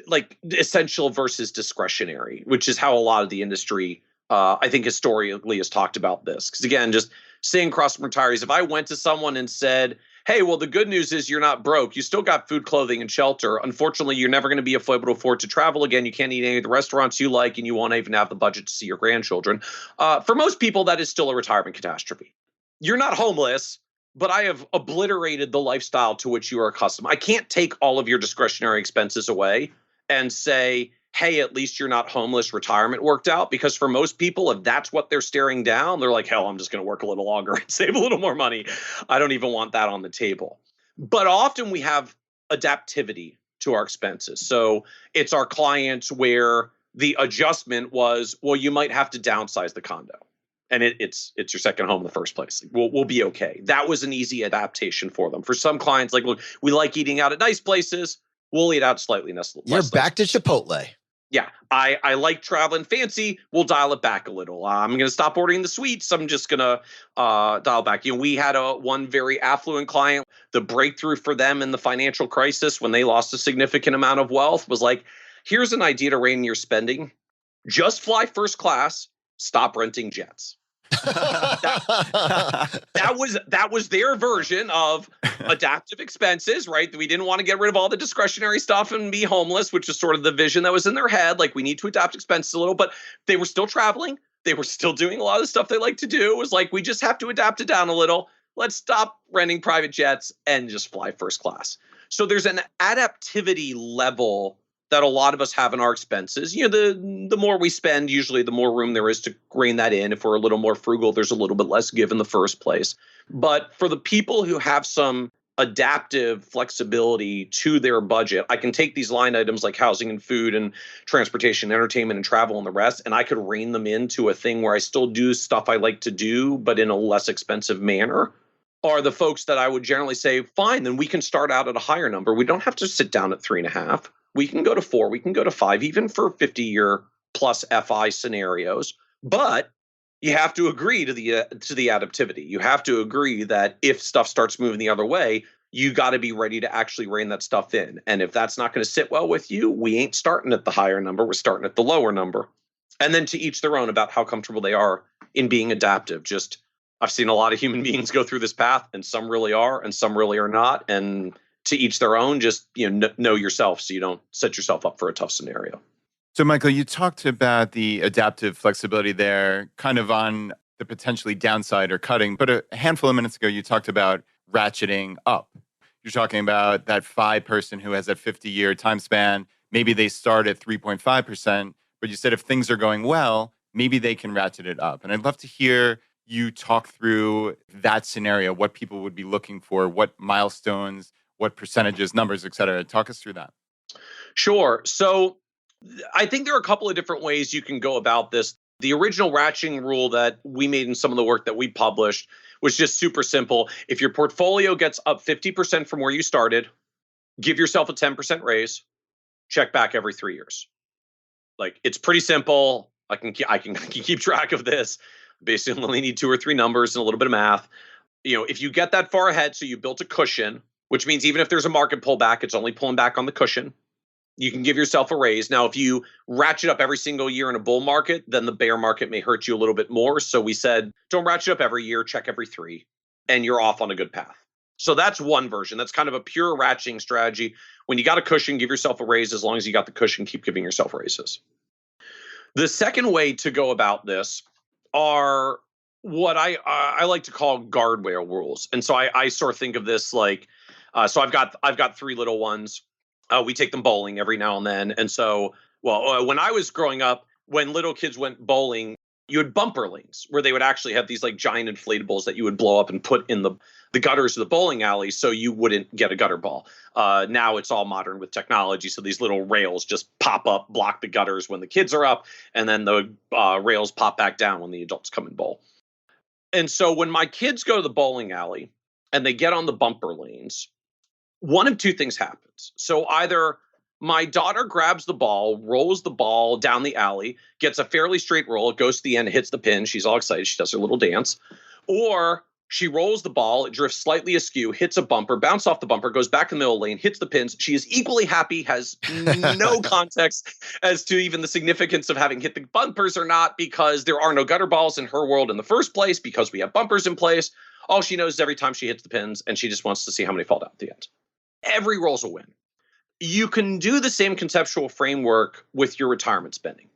like essential versus discretionary, which is how a lot of the industry, I think historically has talked about this. Because again, just saying across from retirees, if I went to someone and said, hey, well, the good news is you're not broke. You still got food, clothing, and shelter. Unfortunately, you're never going to be able to afford to travel again. You can't eat any of the restaurants you like, and you won't even have the budget to see your grandchildren. For most people, that is still a retirement catastrophe. You're not homeless, but I have obliterated the lifestyle to which you are accustomed. I can't take all of your discretionary expenses away and say, hey, at least you're not homeless, retirement worked out. Because for most people, if that's what they're staring down, they're like, hell, I'm just going to work a little longer and save a little more money. I don't even want that on the table. But often we have adaptivity to our expenses. So it's our clients where the adjustment was, well, you might have to downsize the condo. And it's your second home in the first place. We'll be okay. That was an easy adaptation for them. For some clients, like, look, we like eating out at nice places. We'll eat out slightly less. You're back to Chipotle. Yeah, I like traveling fancy. We'll dial it back a little. I'm going to stop ordering the sweets. I'm just going to dial back. We had one very affluent client. The breakthrough for them in the financial crisis when they lost a significant amount of wealth was like, here's an idea to rein in your spending. Just fly first class. Stop renting jets. that was their version of adaptive expenses, right? We didn't want to get rid of all the discretionary stuff and be homeless, which is sort of the vision that was in their head. Like, we need to adapt expenses a little, but they were still traveling. They were still doing a lot of the stuff they like to do. It was like, we just have to adapt it down a little. Let's stop renting private jets and just fly first class. So there's an adaptivity level that a lot of us have in our expenses. The more we spend, usually the more room there is to rein that in. If we're a little more frugal, there's a little bit less give in the first place. But for the people who have some adaptive flexibility to their budget, I can take these line items like housing and food and transportation, entertainment and travel and the rest, and I could rein them into a thing where I still do stuff I like to do, but in a less expensive manner. Are the folks that I would generally say, fine, then we can start out at a higher number. We don't have to sit down at 3.5. We can go to 4, we can go to 5, even for 50-year plus FI scenarios. But you have to agree to the adaptivity. You have to agree that if stuff starts moving the other way, you got to be ready to actually rein that stuff in. And if that's not going to sit well with you, we ain't starting at the higher number. We're starting at the lower number. And then to each their own about how comfortable they are in being adaptive. Just, I've seen a lot of human beings go through this path, and some really are and some really are not. And to each their own, just know yourself so you don't set yourself up for a tough scenario. So, Michael, you talked about the adaptive flexibility there, kind of on the potentially downside or cutting. But a handful of minutes ago, you talked about ratcheting up. You're talking about that 5 person who has that 50-year time span. Maybe they start at 3.5%, but you said if things are going well, maybe they can ratchet it up. And I'd love to hear you talk through that scenario, what people would be looking for, what milestones, what percentages, numbers, et cetera. Talk us through that. Sure. So I think there are a couple of different ways you can go about this. The original ratcheting rule that we made in some of the work that we published was just super simple. If your portfolio gets up 50% from where you started, give yourself a 10% raise, check back every 3 years. Like, it's pretty simple. I can keep track of this. Basically only need 2 or 3 numbers and a little bit of math. If you get that far ahead, so you built a cushion, which means even if there's a market pullback, it's only pulling back on the cushion. You can give yourself a raise. Now, if you ratchet up every single year in a bull market, then the bear market may hurt you a little bit more. So we said, don't ratchet up every year, check every 3, and you're off on a good path. So that's one version. That's kind of a pure ratcheting strategy. When you got a cushion, give yourself a raise. As long as you got the cushion, keep giving yourself raises. The second way to go about this are what I like to call guardrail rules. And so I sort of think of this like, So I've got three little ones. We take them bowling every now and then. And so, when I was growing up, when little kids went bowling, you had bumper lanes where they would actually have these like giant inflatables that you would blow up and put in the gutters of the bowling alley so you wouldn't get a gutter ball. Now it's all modern with technology. So these little rails just pop up, block the gutters when the kids are up, and then the rails pop back down when the adults come and bowl. And so when my kids go to the bowling alley and they get on the bumper lanes, one of two things happens. So either my daughter grabs the ball, rolls the ball down the alley, gets a fairly straight roll, it goes to the end, hits the pin, she's all excited, she does her little dance. Or she rolls the ball, it drifts slightly askew, hits a bumper, bounces off the bumper, goes back in the middle lane, hits the pins. She is equally happy, has no context as to even the significance of having hit the bumpers or not, because there are no gutter balls in her world in the first place, because we have bumpers in place. All she knows is every time she hits the pins, and she just wants to see how many fall down at the end. Every roll's a win. You can do the same conceptual framework with your retirement spending.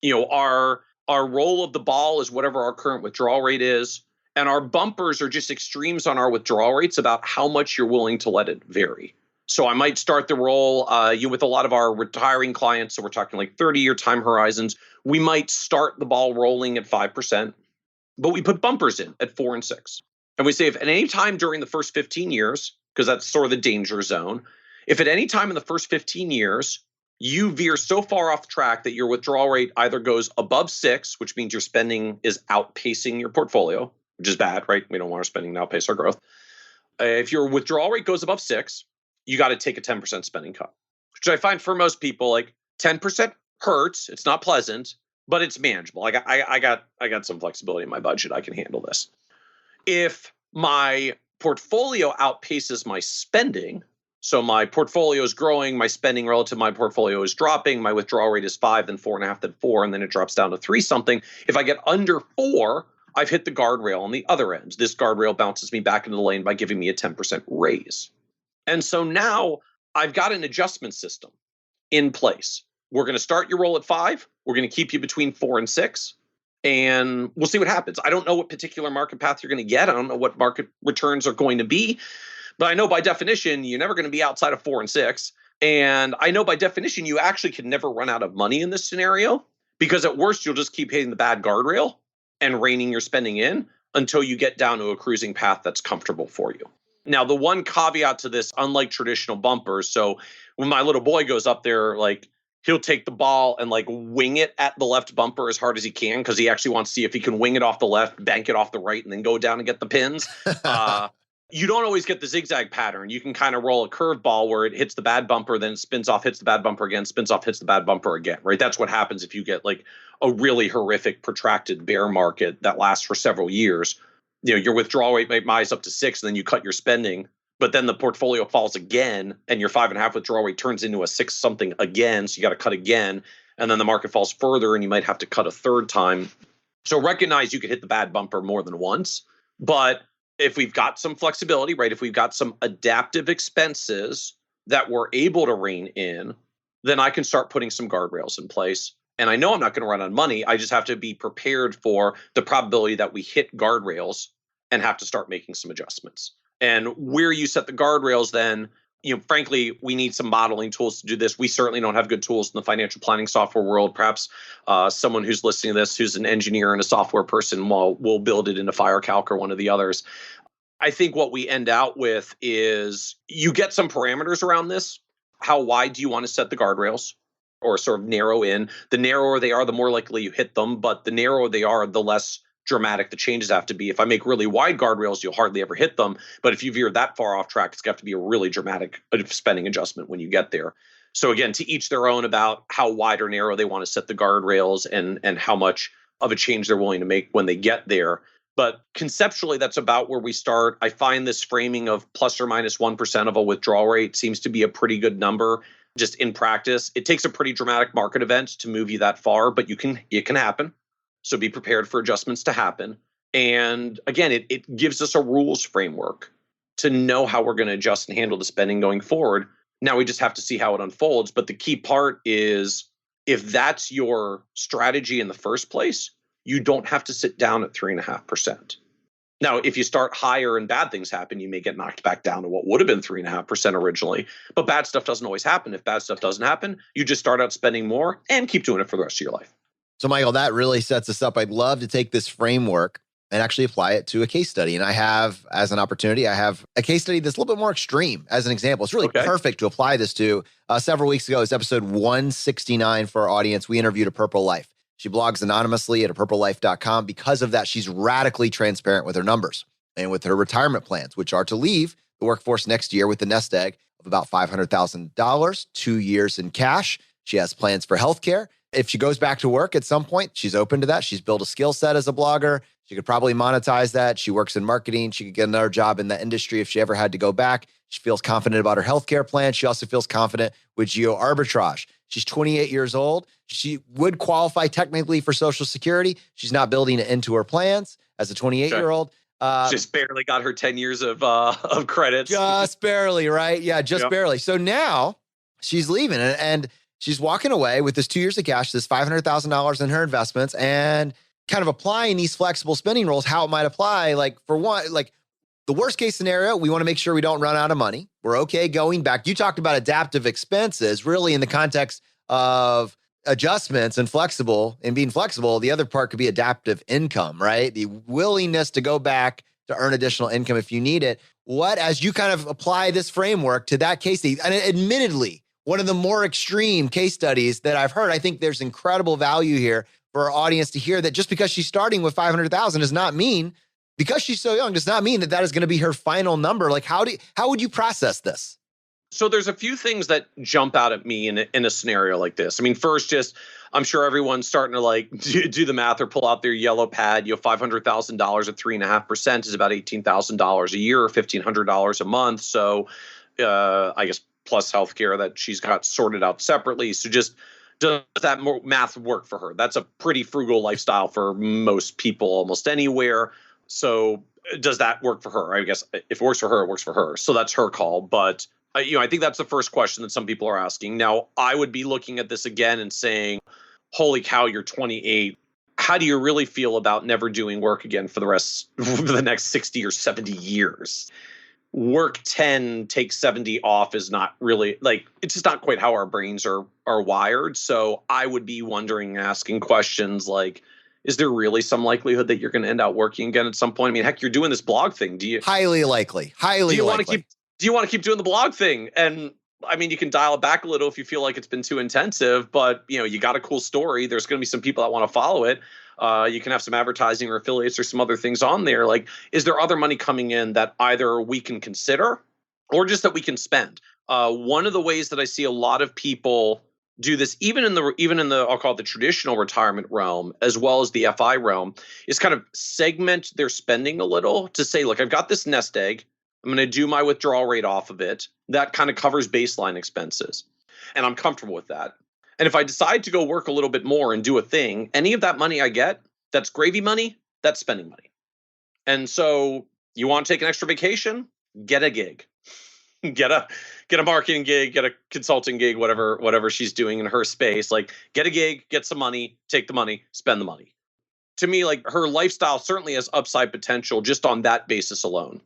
Our roll of the ball is whatever our current withdrawal rate is, and our bumpers are just extremes on our withdrawal rates about how much you're willing to let it vary. So I might start the roll with a lot of our retiring clients, so we're talking like 30-year time horizons, we might start the ball rolling at 5%, but we put bumpers in at 4 and 6. And we say if at any time during the first 15 years, because that's sort of the danger zone, if at any time in the first 15 years, you veer so far off track that your withdrawal rate either goes above 6, which means your spending is outpacing your portfolio, which is bad, right? We don't want our spending to outpace our growth. If your withdrawal rate goes above 6, you got to take a 10% spending cut, which I find for most people, like 10% hurts. It's not pleasant, but it's manageable. I got some flexibility in my budget. I can handle this. If my portfolio outpaces my spending, so my portfolio is growing, my spending relative to my portfolio is dropping, my withdrawal rate is 5, then 4.5, then 4, and then it drops down to 3 something. If I get under 4, I've hit the guardrail on the other end. This guardrail bounces me back into the lane by giving me a 10% raise. And so now I've got an adjustment system in place. We're going to start your roll at 5. We're going to keep you between 4 and 6. And we'll see what happens. I don't know what particular market path you're going to get. I don't know what market returns are going to be. But I know by definition, you're never going to be outside of 4 and 6. And I know by definition, you actually can never run out of money in this scenario, because at worst, you'll just keep hitting the bad guardrail and reining your spending in until you get down to a cruising path that's comfortable for you. Now, the one caveat to this, unlike traditional bumpers, so when my little boy goes up there, like, he'll take the ball and like wing it at the left bumper as hard as he can, because he actually wants to see if he can wing it off the left, bank it off the right, and then go down and get the pins. You don't always get the zigzag pattern. You can kind of roll a curve ball where it hits the bad bumper, then it spins off, hits the bad bumper again, spins off, hits the bad bumper again, right? That's what happens if you get like a really horrific protracted bear market that lasts for several years. Your withdrawal rate might rise up to 6, and then you cut your spending, but then the portfolio falls again, and your 5.5 withdrawal rate turns into a 6 something again, so you got to cut again, and then the market falls further, and you might have to cut a third time. So recognize you could hit the bad bumper more than once, but if we've got some flexibility, right, if we've got some adaptive expenses that we're able to rein in, then I can start putting some guardrails in place. And I know I'm not going to run out of money. I just have to be prepared for the probability that we hit guardrails and have to start making some adjustments. And where you set the guardrails, then, frankly, we need some modeling tools to do this. We certainly don't have good tools in the financial planning software world. Perhaps someone who's listening to this, who's an engineer and a software person, will build it into FireCalc or one of the others. I think what we end out with is you get some parameters around this. How wide do you want to set the guardrails, or sort of narrow in? The narrower they are, the more likely you hit them. But the narrower they are, the less dramatic the changes have to be. If I make really wide guardrails, you'll hardly ever hit them. But if you veer that far off track, it's got to be a really dramatic spending adjustment when you get there. So again, to each their own about how wide or narrow they want to set the guardrails and how much of a change they're willing to make when they get there. But conceptually, that's about where we start. I find this framing of plus or minus 1% of a withdrawal rate seems to be a pretty good number. Just in practice, it takes a pretty dramatic market event to move you that far, but it can happen. So be prepared for adjustments to happen. And again, it gives us a rules framework to know how we're going to adjust and handle the spending going forward. Now we just have to see how it unfolds. But the key part is, if that's your strategy in the first place, you don't have to sit down at 3.5%. Now, if you start higher and bad things happen, you may get knocked back down to what would have been 3.5% originally. But bad stuff doesn't always happen. If bad stuff doesn't happen, you just start out spending more and keep doing it for the rest of your life. So, Michael, that really sets us up. I'd love to take this framework and actually apply it to a case study. And I have, as an opportunity, I have a case study that's a little bit more extreme as an example. It's really perfect to apply this to. Several weeks ago, it's episode 169 for our audience. We interviewed a Purple Life. She blogs anonymously at purplelife.com. Because of that, she's radically transparent with her numbers and with her retirement plans, which are to leave the workforce next year with the nest egg of about $500,000, 2 years in cash. She has plans for healthcare. If she goes back to work at some point, she's open to that. She's built a skill set as a blogger. She could probably monetize that. She works in marketing. She could get another job in that industry if she ever had to go back. She feels confident about her healthcare plan. She also feels confident with geo arbitrage. She's 28 years old. She would qualify technically for Social Security. She's not building it into her plans as a 28-year-old. Just barely got her 10 years of credits. Just barely, right? Yeah, just barely. So now she's leaving and she's walking away with this 2 years of cash, this $500,000 in her investments, and kind of applying these flexible spending rules, how it might apply. Like, for one, like the worst case scenario, we want to make sure we don't run out of money. We're okay going back. You talked about adaptive expenses, really in the context of adjustments and flexible and being flexible. The other part could be adaptive income, right? The willingness to go back to earn additional income if you need it. What, as you kind of apply this framework to that case study, and admittedly, one of the more extreme case studies that I've heard, I think there's incredible value here for our audience to hear that just because she's starting with 500,000 does not mean, because she's so young, does not mean that that is going to be her final number. Like, how would you process this? So there's a few things that jump out at me in a scenario like this. I mean, first, just I'm sure everyone's starting to like do the math or pull out their yellow pad. You know, $500,000 at 3.5% is about $18,000 a year, or $1,500 a month. So I guess plus healthcare that she's got sorted out separately. So just does that math work for her? That's a pretty frugal lifestyle for most people, almost anywhere. So does that work for her? I guess if it works for her, it works for her. So that's her call. But I think that's the first question that some people are asking. Now, I would be looking at this again and saying, holy cow, you're 28. How do you really feel about never doing work again for the next 60 or 70 years? Work 10, take 70 off is not really, like, it's just not quite how our brains are wired. So I would be wondering, asking questions like, is there really some likelihood that you're going to end up working again at some point? I mean, heck, you're doing this blog thing. Highly likely. Do you want to keep doing the blog thing? And I mean, you can dial it back a little if you feel like it's been too intensive, but you got a cool story. There's going to be some people that want to follow it. You can have some advertising or affiliates or some other things on there. Like, is there other money coming in that either we can consider or just that we can spend? One of the ways that I see a lot of people do this, even in the I'll call it the traditional retirement realm, as well as the FI realm, is kind of segment their spending a little to say, look, I've got this nest egg. I'm going to do my withdrawal rate off of it. That kind of covers baseline expenses. And I'm comfortable with that. And if I decide to go work a little bit more and do a thing, any of that money I get, that's gravy money, that's spending money. And so you want to take an extra vacation? Get a gig. Get a marketing gig, get a consulting gig, whatever she's doing in her space. Like, get a gig, get some money, take the money, spend the money. To me, like, her lifestyle certainly has upside potential just on that basis alone.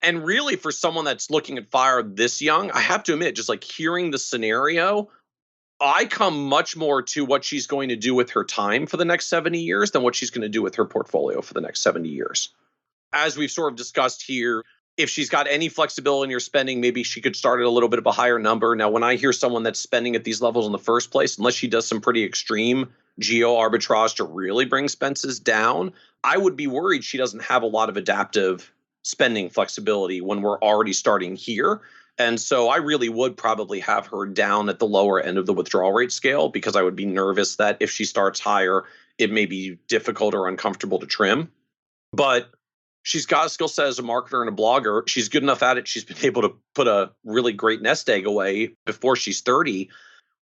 And really, for someone that's looking at FIRE this young, I have to admit, just like hearing the scenario, I come much more to what she's going to do with her time for the next 70 years than what she's going to do with her portfolio for the next 70 years. As we've sort of discussed here, if she's got any flexibility in her spending, maybe she could start at a little bit of a higher number. Now, when I hear someone that's spending at these levels in the first place, unless she does some pretty extreme geo arbitrage to really bring expenses down, I would be worried she doesn't have a lot of adaptive spending flexibility when we're already starting here. And so I really would probably have her down at the lower end of the withdrawal rate scale, because I would be nervous that if she starts higher, it may be difficult or uncomfortable to trim. But she's got a skill set as a marketer and a blogger. She's good enough at it. She's been able to put a really great nest egg away before she's 30.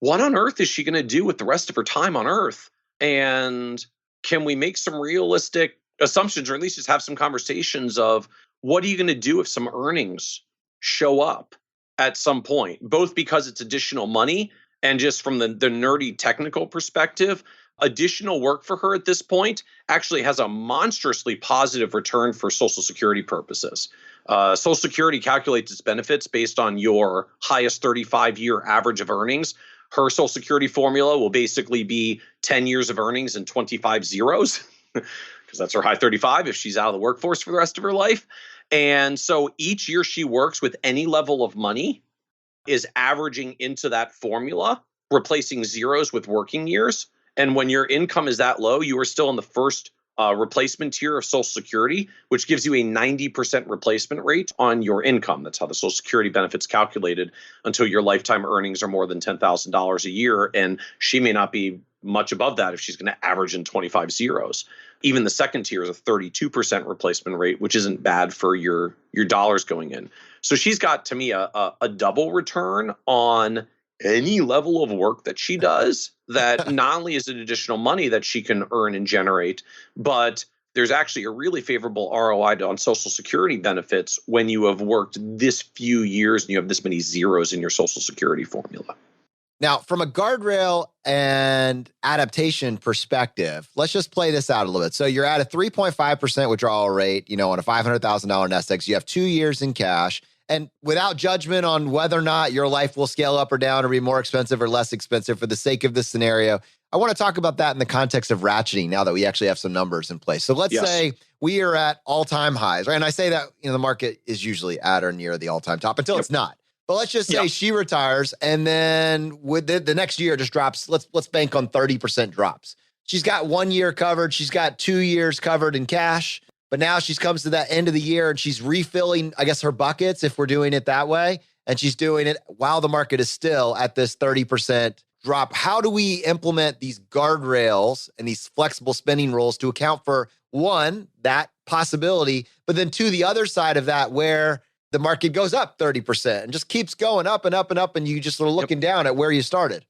What on earth is she going to do with the rest of her time on Earth? And can we make some realistic assumptions, or at least just have some conversations of what are you going to do if some earnings show up at some point, both because it's additional money and just from the nerdy technical perspective. additional work for her at this point actually has a monstrously positive return for Social Security purposes. Social Security calculates its benefits based on your highest 35-year average of earnings. Her Social Security formula will basically be 10 years of earnings and 25 zeros, because that's her high 35 if she's out of the workforce for the rest of her life. And so each year she works with any level of money is averaging into that formula, replacing zeros with working years. And when your income is that low, you are still in the first replacement tier of Social Security, which gives you a 90% replacement rate on your income. That's how the Social Security benefit's calculated until your lifetime earnings are more than $10,000 a year. And she may not be much above that if she's going to average in 25 zeros. Even the second tier is a 32% replacement rate, which isn't bad for your dollars going in. So she's got, to me, a double return on any level of work that she does, that not only is it additional money that she can earn and generate, but there's actually a really favorable ROI on Social Security benefits when you have worked this few years and you have this many zeros in your Social Security formula. Now, from a guardrail and adaptation perspective, let's just play this out a little bit. So you're at a 3.5% withdrawal rate, on a $500,000 nest egg. So you have 2 years in cash. And without judgment on whether or not your life will scale up or down or be more expensive or less expensive for the sake of this scenario, I want to talk about that in the context of ratcheting now that we actually have some numbers in place. So let's say we are at all-time highs, right? And I say that, the market is usually at or near the all-time top until it's not. But let's just say she retires and then with the next year just drops. Let's bank on 30% drops. She's got 1 year covered. She's got 2 years covered in cash. But now she comes to that end of the year and she's refilling, I guess, her buckets, if we're doing it that way. And she's doing it while the market is still at this 30% drop. How do we implement these guardrails and these flexible spending rules to account for, one, that possibility, but then two, the other side of that where the market goes up 30% and just keeps going up and up and up, and you just sort of looking down at where you started?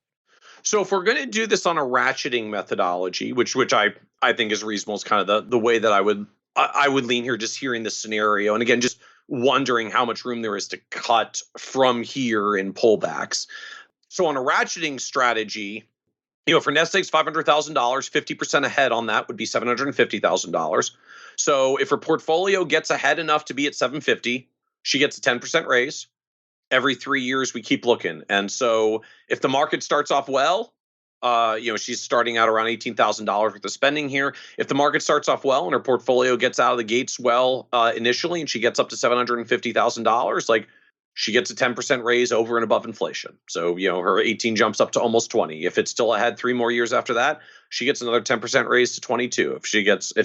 So if we're going to do this on a ratcheting methodology, which I think is reasonable, is kind of the way that I would lean here, just hearing this scenario. And again, just wondering how much room there is to cut from here in pullbacks. So on a ratcheting strategy, for nest eggs, $500,000, 50% ahead on that would be $750,000. So if her portfolio gets ahead enough to be at $750,000, she gets a 10% raise. Every 3 years, we keep looking. And so if the market starts off well, she's starting out around $18,000 worth of spending here. If the market starts off well and her portfolio gets out of the gates well initially, and she gets up to $750,000, like she gets a 10% raise over and above inflation. So, her 18 jumps up to almost 20. If it's still ahead 3 more years after that, she gets another 10% raise to 22. If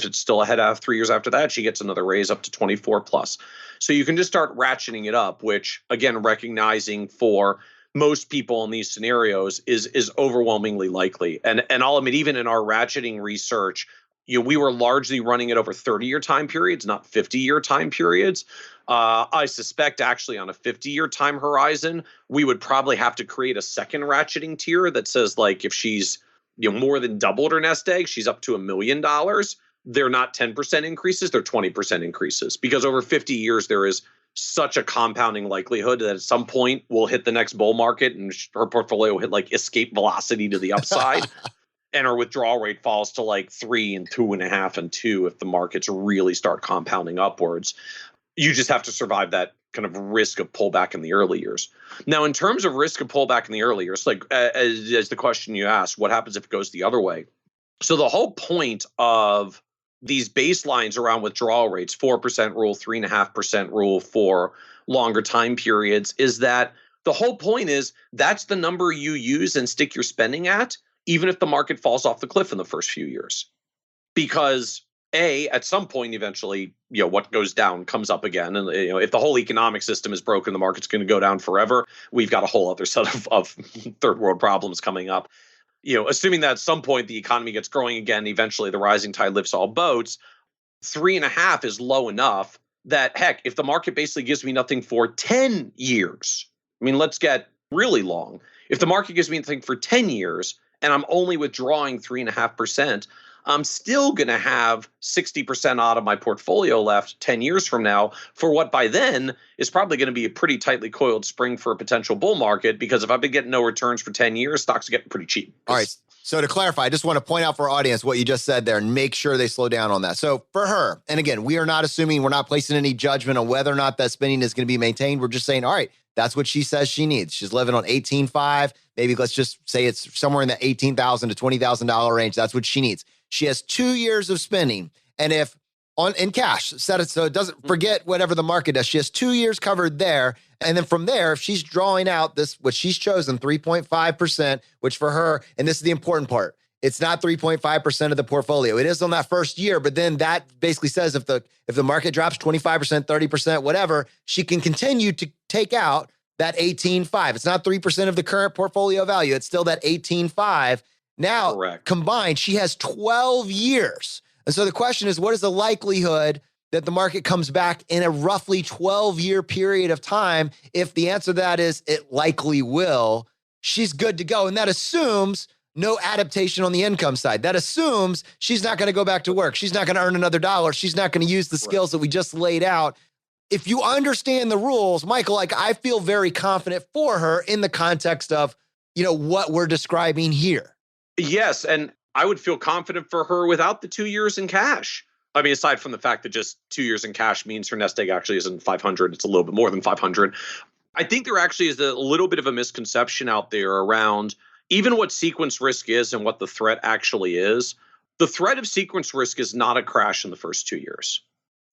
it's still ahead of 3 years after that, she gets another raise up to 24 plus. So you can just start ratcheting it up, which again, recognizing for most people in these scenarios is overwhelmingly likely. And I'll admit, even in our ratcheting research, we were largely running it over 30-year time periods, not 50-year time periods. I suspect actually on a 50-year time horizon, we would probably have to create a second ratcheting tier that says, like, if she's more than doubled her nest egg, she's up to $1 million. They're not 10% increases, they're 20% increases, because over 50 years, there is such a compounding likelihood that at some point we'll hit the next bull market and her portfolio will hit like escape velocity to the upside. And her withdrawal rate falls to like 3 and 2.5 and 2 if the markets really start compounding upwards. You just have to survive that kind of risk of pullback in the early years. Now, in terms of risk of pullback in the early years, like as the question you asked, what happens if it goes the other way? So the whole point of these baselines around withdrawal rates, 4% rule, 3.5% rule for longer time periods, is that the whole point is that's the number you use and stick your spending at, even if the market falls off the cliff in the first few years. Because at some point, eventually, what goes down comes up again. And if the whole economic system is broken, the market's going to go down forever. We've got a whole other set of third world problems coming up. Assuming that at some point the economy gets growing again, eventually the rising tide lifts all boats, 3.5 is low enough that, heck, if the market basically gives me nothing for 10 years, let's get really long. If the market gives me nothing for 10 years and I'm only withdrawing 3.5%, I'm still going to have 60% out of my portfolio left 10 years from now for what by then is probably going to be a pretty tightly coiled spring for a potential bull market, because if I've been getting no returns for 10 years, stocks are getting pretty cheap. All right. So to clarify, I just want to point out for our audience what you just said there and make sure they slow down on that. So for her, and again, we are not assuming, we're not placing any judgment on whether or not that spending is going to be maintained. We're just saying, all right, that's what she says she needs. She's living on $18,500. Maybe let's just say it's somewhere in the $18,000 to $20,000 range. That's what she needs. She has 2 years of spending. And if in cash, set it so it doesn't forget whatever the market does. She has 2 years covered there. And then from there, if she's drawing out this, what she's chosen, 3.5%, which for her, and this is the important part, it's not 3.5% of the portfolio. It is on that first year, but then that basically says if the market drops 25%, 30%, whatever, she can continue to take out that 18.5. It's not 3% of the current portfolio value. It's still that 18.5. Now, correct. Combined, she has 12 years. And so the question is, what is the likelihood that the market comes back in a roughly 12-year period of time? If the answer to that is it likely will, she's good to go. And that assumes no adaptation on the income side. That assumes she's not going to go back to work. She's not going to earn another dollar. She's not going to use the skills that we just laid out. If you understand the rules, Michael, I feel very confident for her in the context of, what we're describing here. Yes, and I would feel confident for her without the 2 years in cash. I mean, aside from the fact that just 2 years in cash means her nest egg actually isn't 500, it's a little bit more than 500. I think there actually is a little bit of a misconception out there around even what sequence risk is and what the threat actually is. The threat of sequence risk is not a crash in the first 2 years.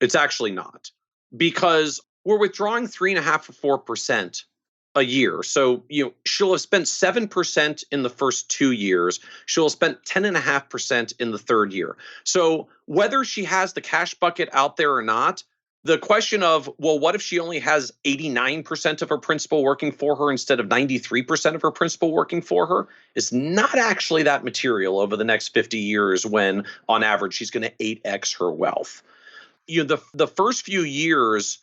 It's actually not, because we're withdrawing 3.5% or 4% a year. So, she'll have spent 7% in the first 2 years. She'll have spent 10.5% in the third year. So whether she has the cash bucket out there or not, the question of, well, what if she only has 89% of her principal working for her instead of 93% of her principal working for her is not actually that material over the next 50 years when, on average, she's going to 8x her wealth. The first few years,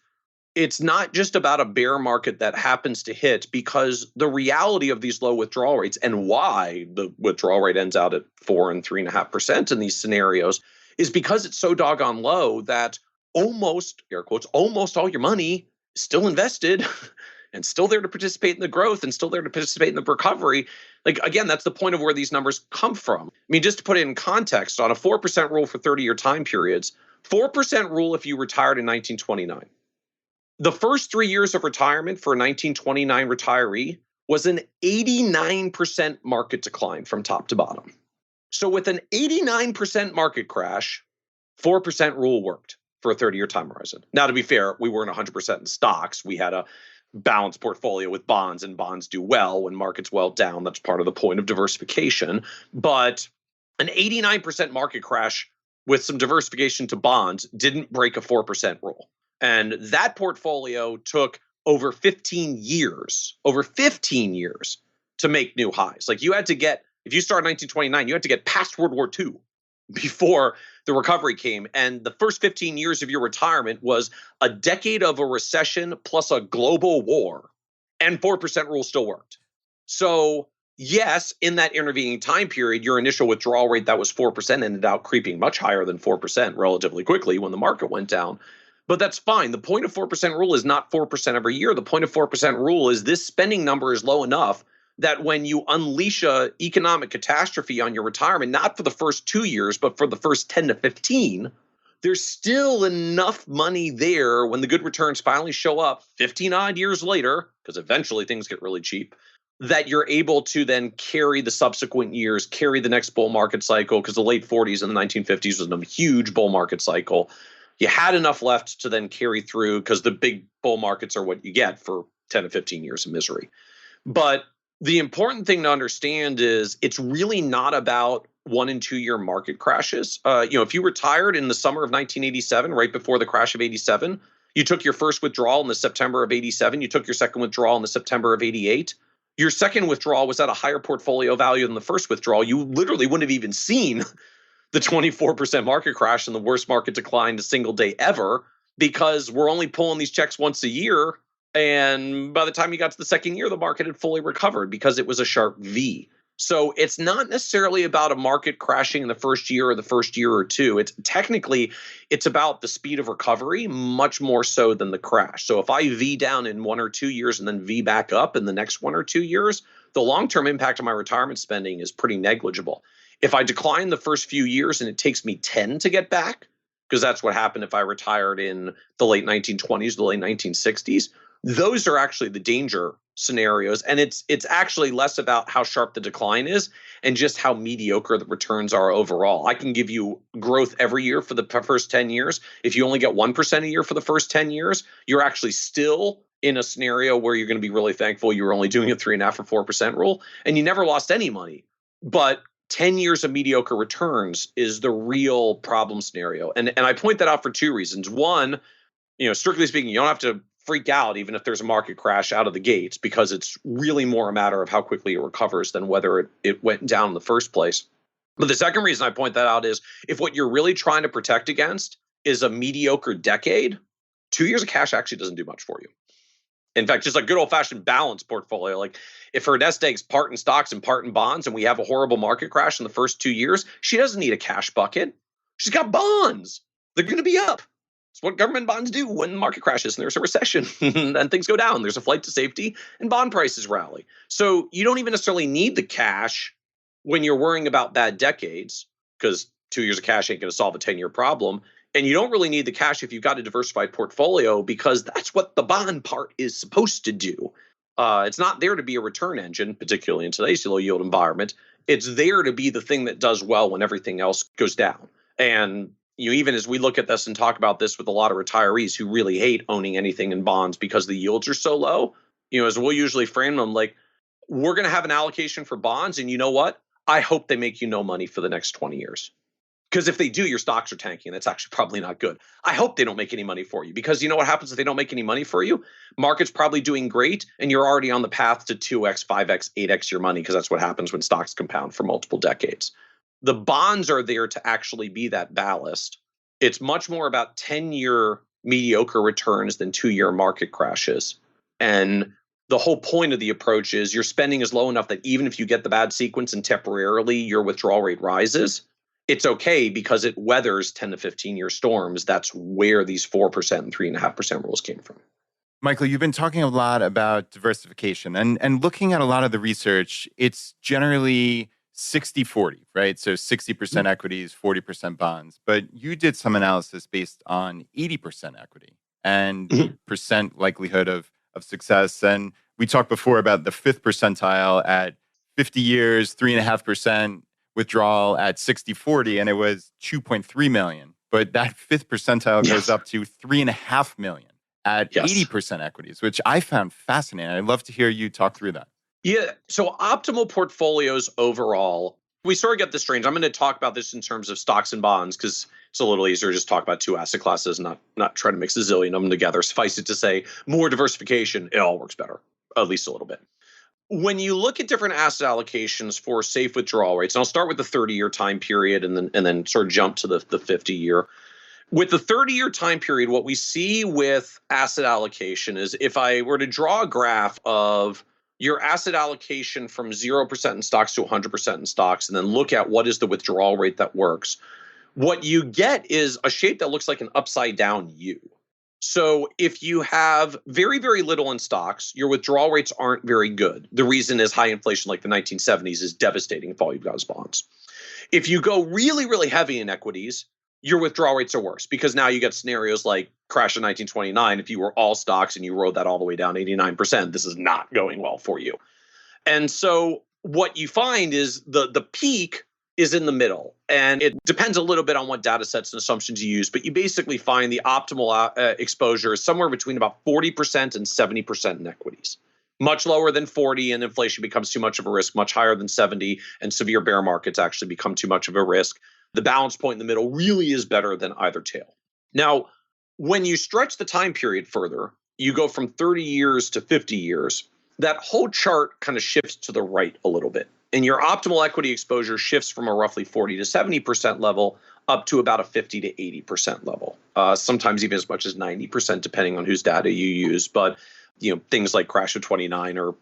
it's not just about a bear market that happens to hit, because the reality of these low withdrawal rates and why the withdrawal rate ends out at 4 and 3.5% in these scenarios is because it's so doggone low that almost, air quotes, almost all your money is still invested and still there to participate in the growth and still there to participate in the recovery. Again, that's the point of where these numbers come from. I mean, just to put it in context, on a 4% rule for 30-year time periods, 4% rule if you retired in 1929. The first 3 years of retirement for a 1929 retiree was an 89% market decline from top to bottom. So with an 89% market crash, 4% rule worked for a 30-year time horizon. Now, to be fair, we weren't 100% in stocks. We had a balanced portfolio with bonds, and bonds do well when markets well down. That's part of the point of diversification. But an 89% market crash with some diversification to bonds didn't break a 4% rule. And that portfolio took over 15 years to make new highs. You had to get, if you started in 1929, you had to get past World War II before the recovery came. And the first 15 years of your retirement was a decade of a recession plus a global war, and 4% rule still worked. So yes, in that intervening time period, your initial withdrawal rate that was 4% ended up creeping much higher than 4% relatively quickly when the market went down. But that's fine. The point of 4% rule is not 4% every year. The point of 4% rule is this spending number is low enough that when you unleash a economic catastrophe on your retirement, not for the first 2 years, but for the first 10 to 15, there's still enough money there when the good returns finally show up 15 odd years later, because eventually things get really cheap, that you're able to then carry the subsequent years, carry the next bull market cycle, because the late 40s and the 1950s was a huge bull market cycle. You had enough left to then carry through, because the big bull markets are what you get for 10 to 15 years of misery. But the important thing to understand is it's really not about 1 and 2 year market crashes. If you retired in the summer of 1987, right before the crash of 87, you took your first withdrawal in the September of 87, you took your second withdrawal in the September of 88. Your second withdrawal was at a higher portfolio value than the first withdrawal. You literally wouldn't have even seen the 24% market crash and the worst market decline in a single day ever, because we're only pulling these checks once a year. And by the time you got to the second year, the market had fully recovered because it was a sharp V. So it's not necessarily about a market crashing in the first year or the first year or two. It's about the speed of recovery much more so than the crash. So if I V down in 1 or 2 years and then V back up in the next 1 or 2 years, the long-term impact on my retirement spending is pretty negligible. If I decline the first few years and it takes me 10 to get back, because that's what happened if I retired in the late 1920s, the late 1960s, those are actually the danger scenarios. And it's actually less about how sharp the decline is and just how mediocre the returns are overall. I can give you growth every year for the first 10 years. If you only get 1% a year for the first 10 years, you're actually still in a scenario where you're going to be really thankful you were only doing a 3.5% or 4% rule and you never lost any money. But 10 years of mediocre returns is the real problem scenario. And I point that out for 2 reasons. One, strictly speaking, you don't have to freak out even if there's a market crash out of the gates, because it's really more a matter of how quickly it recovers than whether it went down in the first place. But the second reason I point that out is if what you're really trying to protect against is a mediocre decade, 2 years of cash actually doesn't do much for you. In fact, just a good old-fashioned balanced portfolio. Like if her nest egg's part in stocks and part in bonds and we have a horrible market crash in the first 2 years, she doesn't need a cash bucket. She's got bonds. They're going to be up. It's what government bonds do when the market crashes and there's a recession and things go down. There's a flight to safety and bond prices rally. So you don't even necessarily need the cash when you're worrying about bad decades, because 2 years of cash ain't going to solve a 10-year problem. And you don't really need the cash if you've got a diversified portfolio, because that's what the bond part is supposed to do. It's not there to be a return engine, particularly in today's low yield environment. It's there to be the thing that does well when everything else goes down. And even as we look at this and talk about this with a lot of retirees who really hate owning anything in bonds because the yields are so low, as we'll usually frame them, like, we're going to have an allocation for bonds. And you know what? I hope they make you no money for the next 20 years. Because if they do, your stocks are tanking. That's actually probably not good. I hope they don't make any money for you, because you know what happens if they don't make any money for you? Market's probably doing great, and you're already on the path to 2x, 5x, 8x your money, because that's what happens when stocks compound for multiple decades. The bonds are there to actually be that ballast. It's much more about 10-year mediocre returns than 2-year market crashes. And the whole point of the approach is your spending is low enough that even if you get the bad sequence and temporarily your withdrawal rate rises, it's okay because it weathers 10 to 15-year storms. That's where these 4% and 3.5% rules came from. Michael, you've been talking a lot about diversification and looking at a lot of the research, it's generally 60-40, right? So 60% equities, 40% bonds. But you did some analysis based on 80% equity and percent likelihood of success. And we talked before about the 5th percentile at 50 years, 3.5% withdrawal at 60-40, and it was 2.3 million. But that 5th percentile goes up to 3.5 million at 80% equities, which I found fascinating. I'd love to hear you talk through that. Yeah. So optimal portfolios overall, we sort of get this range. I'm going to talk about this in terms of stocks and bonds because it's a little easier to just talk about 2 asset classes, not try to mix a zillion of them together. Suffice it to say, more diversification, it all works better, at least a little bit. When you look at different asset allocations for safe withdrawal rates, and I'll start with the 30-year time period and then sort of jump to the 50-year. With the 30-year time period, what we see with asset allocation is if I were to draw a graph of your asset allocation from 0% in stocks to 100% in stocks, and then look at what is the withdrawal rate that works, what you get is a shape that looks like an upside down U. So if you have very, very little in stocks, your withdrawal rates aren't very good. The reason is high inflation like the 1970s is devastating if all you've got is bonds. If you go really, really heavy in equities, your withdrawal rates are worse because now you get scenarios like crash in 1929. If you were all stocks and you rode that all the way down 89%, this is not going well for you. And so what you find is the peak is in the middle. And it depends a little bit on what data sets and assumptions you use, but you basically find the optimal exposure is somewhere between about 40% and 70% in equities. Much lower than 40 and inflation becomes too much of a risk, much higher than 70 and severe bear markets actually become too much of a risk. The balance point in the middle really is better than either tail. Now, when you stretch the time period further, you go from 30 years to 50 years, that whole chart kind of shifts to the right a little bit. And your optimal equity exposure shifts from a roughly 40 to 70% level up to about a 50 to 80% level, sometimes even as much as 90%, depending on whose data you use. But things like crash of 29 are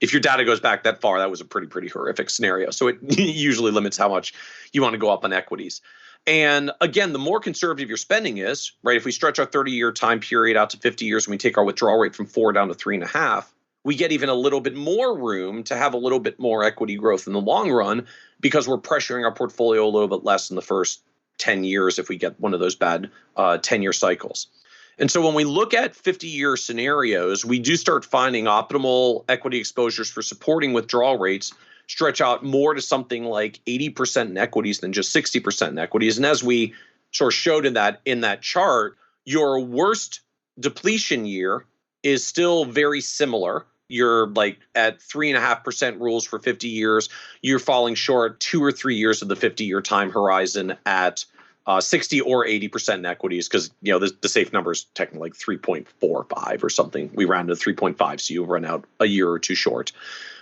if your data goes back that far, that was a pretty horrific scenario. So it usually limits how much you want to go up on equities. And again, the more conservative your spending is, right? If we stretch our 30-year time period out to 50 years and we take our withdrawal rate from 4 down to 3.5, we get even a little bit more room to have a little bit more equity growth in the long run because we're pressuring our portfolio a little bit less in the first 10 years if we get one of those bad 10-year cycles. And so when we look at 50-year scenarios, we do start finding optimal equity exposures for supporting withdrawal rates stretch out more to something like 80% in equities than just 60% in equities. And as we sort of showed in that chart, your worst depletion year is still very similar. You're like at 3.5% rules for 50 years. You're falling short 2 or 3 years of the 50-year time horizon at 60 or 80% in equities, because the safe number is technically like 3.45 or something. We rounded to 3.5, so you run out a year or two short.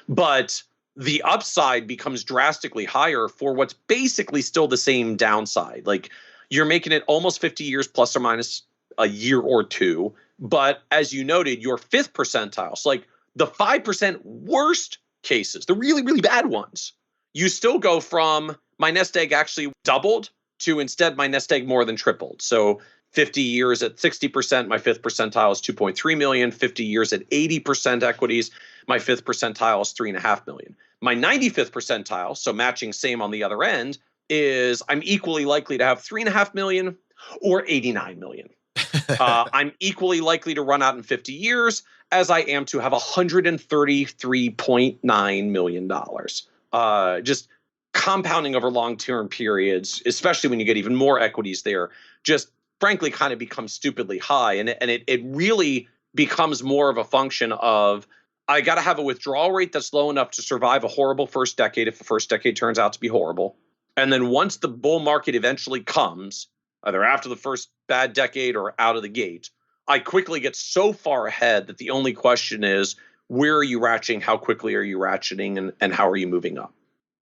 But the upside becomes drastically higher for what's basically still the same downside. Like you're making it almost 50 years plus or minus a year or two. But as you noted, your fifth percentile, so like the 5% worst cases, the really, really bad ones, you still go from my nest egg actually doubled to instead my nest egg more than tripled. So 50 years at 60%, my fifth percentile is 2.3 million. 50 years at 80% equities, my fifth percentile is 3.5 million. My 95th percentile, so matching same on the other end, is I'm equally likely to have 3.5 million or 89 million. I'm equally likely to run out in 50 years as I am to have $133.9 million. Just compounding over long-term periods, especially when you get even more equities there, just frankly kind of becomes stupidly high. And it really becomes more of a function of, I got to have a withdrawal rate that's low enough to survive a horrible first decade if the first decade turns out to be horrible. And then once the bull market eventually comes, either after the first bad decade or out of the gate, I quickly get so far ahead that the only question is, where are you ratcheting? How quickly are you ratcheting? And how are you moving up?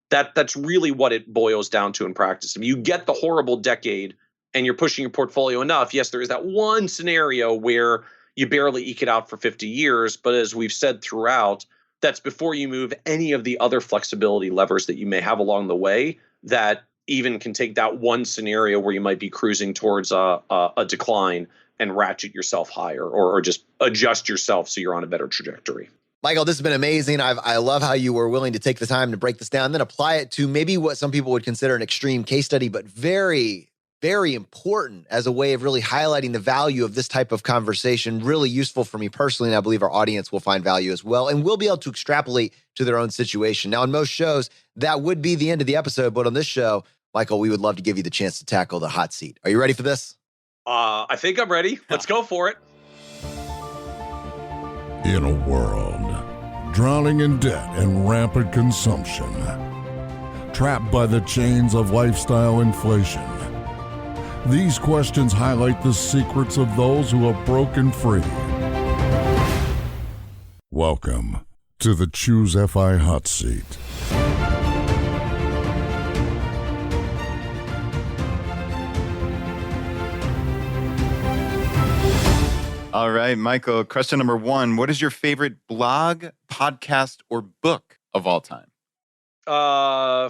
That's really what it boils down to in practice. If you get the horrible decade and you're pushing your portfolio enough, yes, there is that one scenario where you barely eke it out for 50 years. But as we've said throughout, that's before you move any of the other flexibility levers that you may have along the way that even can take that one scenario where you might be cruising towards a decline and ratchet yourself higher or just adjust yourself so you're on a better trajectory. Michael, this has been amazing. I love how you were willing to take the time to break this down and then apply it to maybe what some people would consider an extreme case study, but very, very important as a way of really highlighting the value of this type of conversation. Really useful for me personally, and I believe our audience will find value as well, and will be able to extrapolate to their own situation. Now, in most shows, that would be the end of the episode, but on this show, Michael, we would love to give you the chance to tackle the hot seat. Are you ready for this? I think I'm ready. Let's go for it. In a world drowning in debt and rampant consumption, trapped by the chains of lifestyle inflation, these questions highlight the secrets of those who have broken free. Welcome to the ChooseFI Hot Seat. All right, Michael, question number 1. What is your favorite blog, podcast, or book of all time?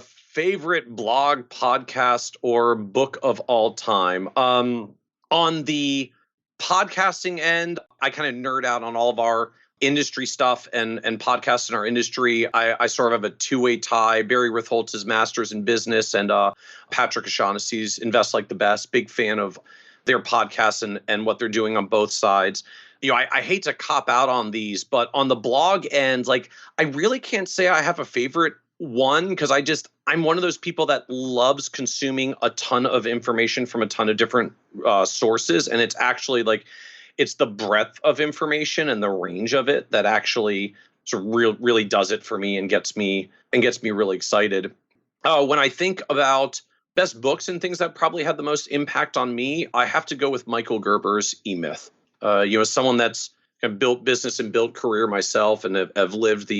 Favorite blog, podcast, or book of all time? On the podcasting end, I kind of nerd out on all of our industry stuff and podcasts in our industry. I sort of have a two-way tie. Barry Ritholtz's Masters in Business and Patrick O'Shaughnessy's Invest Like the Best. Big fan of their podcasts and what they're doing on both sides. I hate to cop out on these, but on the blog end, I really can't say I have a favorite one because I'm one of those people that loves consuming a ton of information from a ton of different sources. And it's actually it's the breadth of information and the range of it that actually sort of really does it for me and gets me really excited. When I think about best books and things that probably had the most impact on me, I have to go with Michael Gerber's E-Myth. As someone that's kind of built business and built career myself and have lived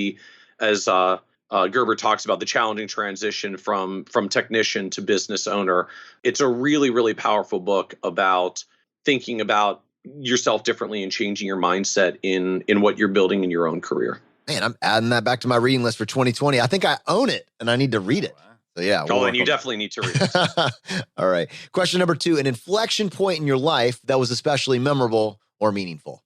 as Gerber talks about, the challenging transition from technician to business owner. It's a really, really powerful book about thinking about yourself differently and changing your mindset in what you're building in your own career. Man, I'm adding that back to my reading list for 2020. I think I own it and I need to read it. So yeah. Oh, then you definitely need to read it. All right. Question number 2, an inflection point in your life that was especially memorable or meaningful.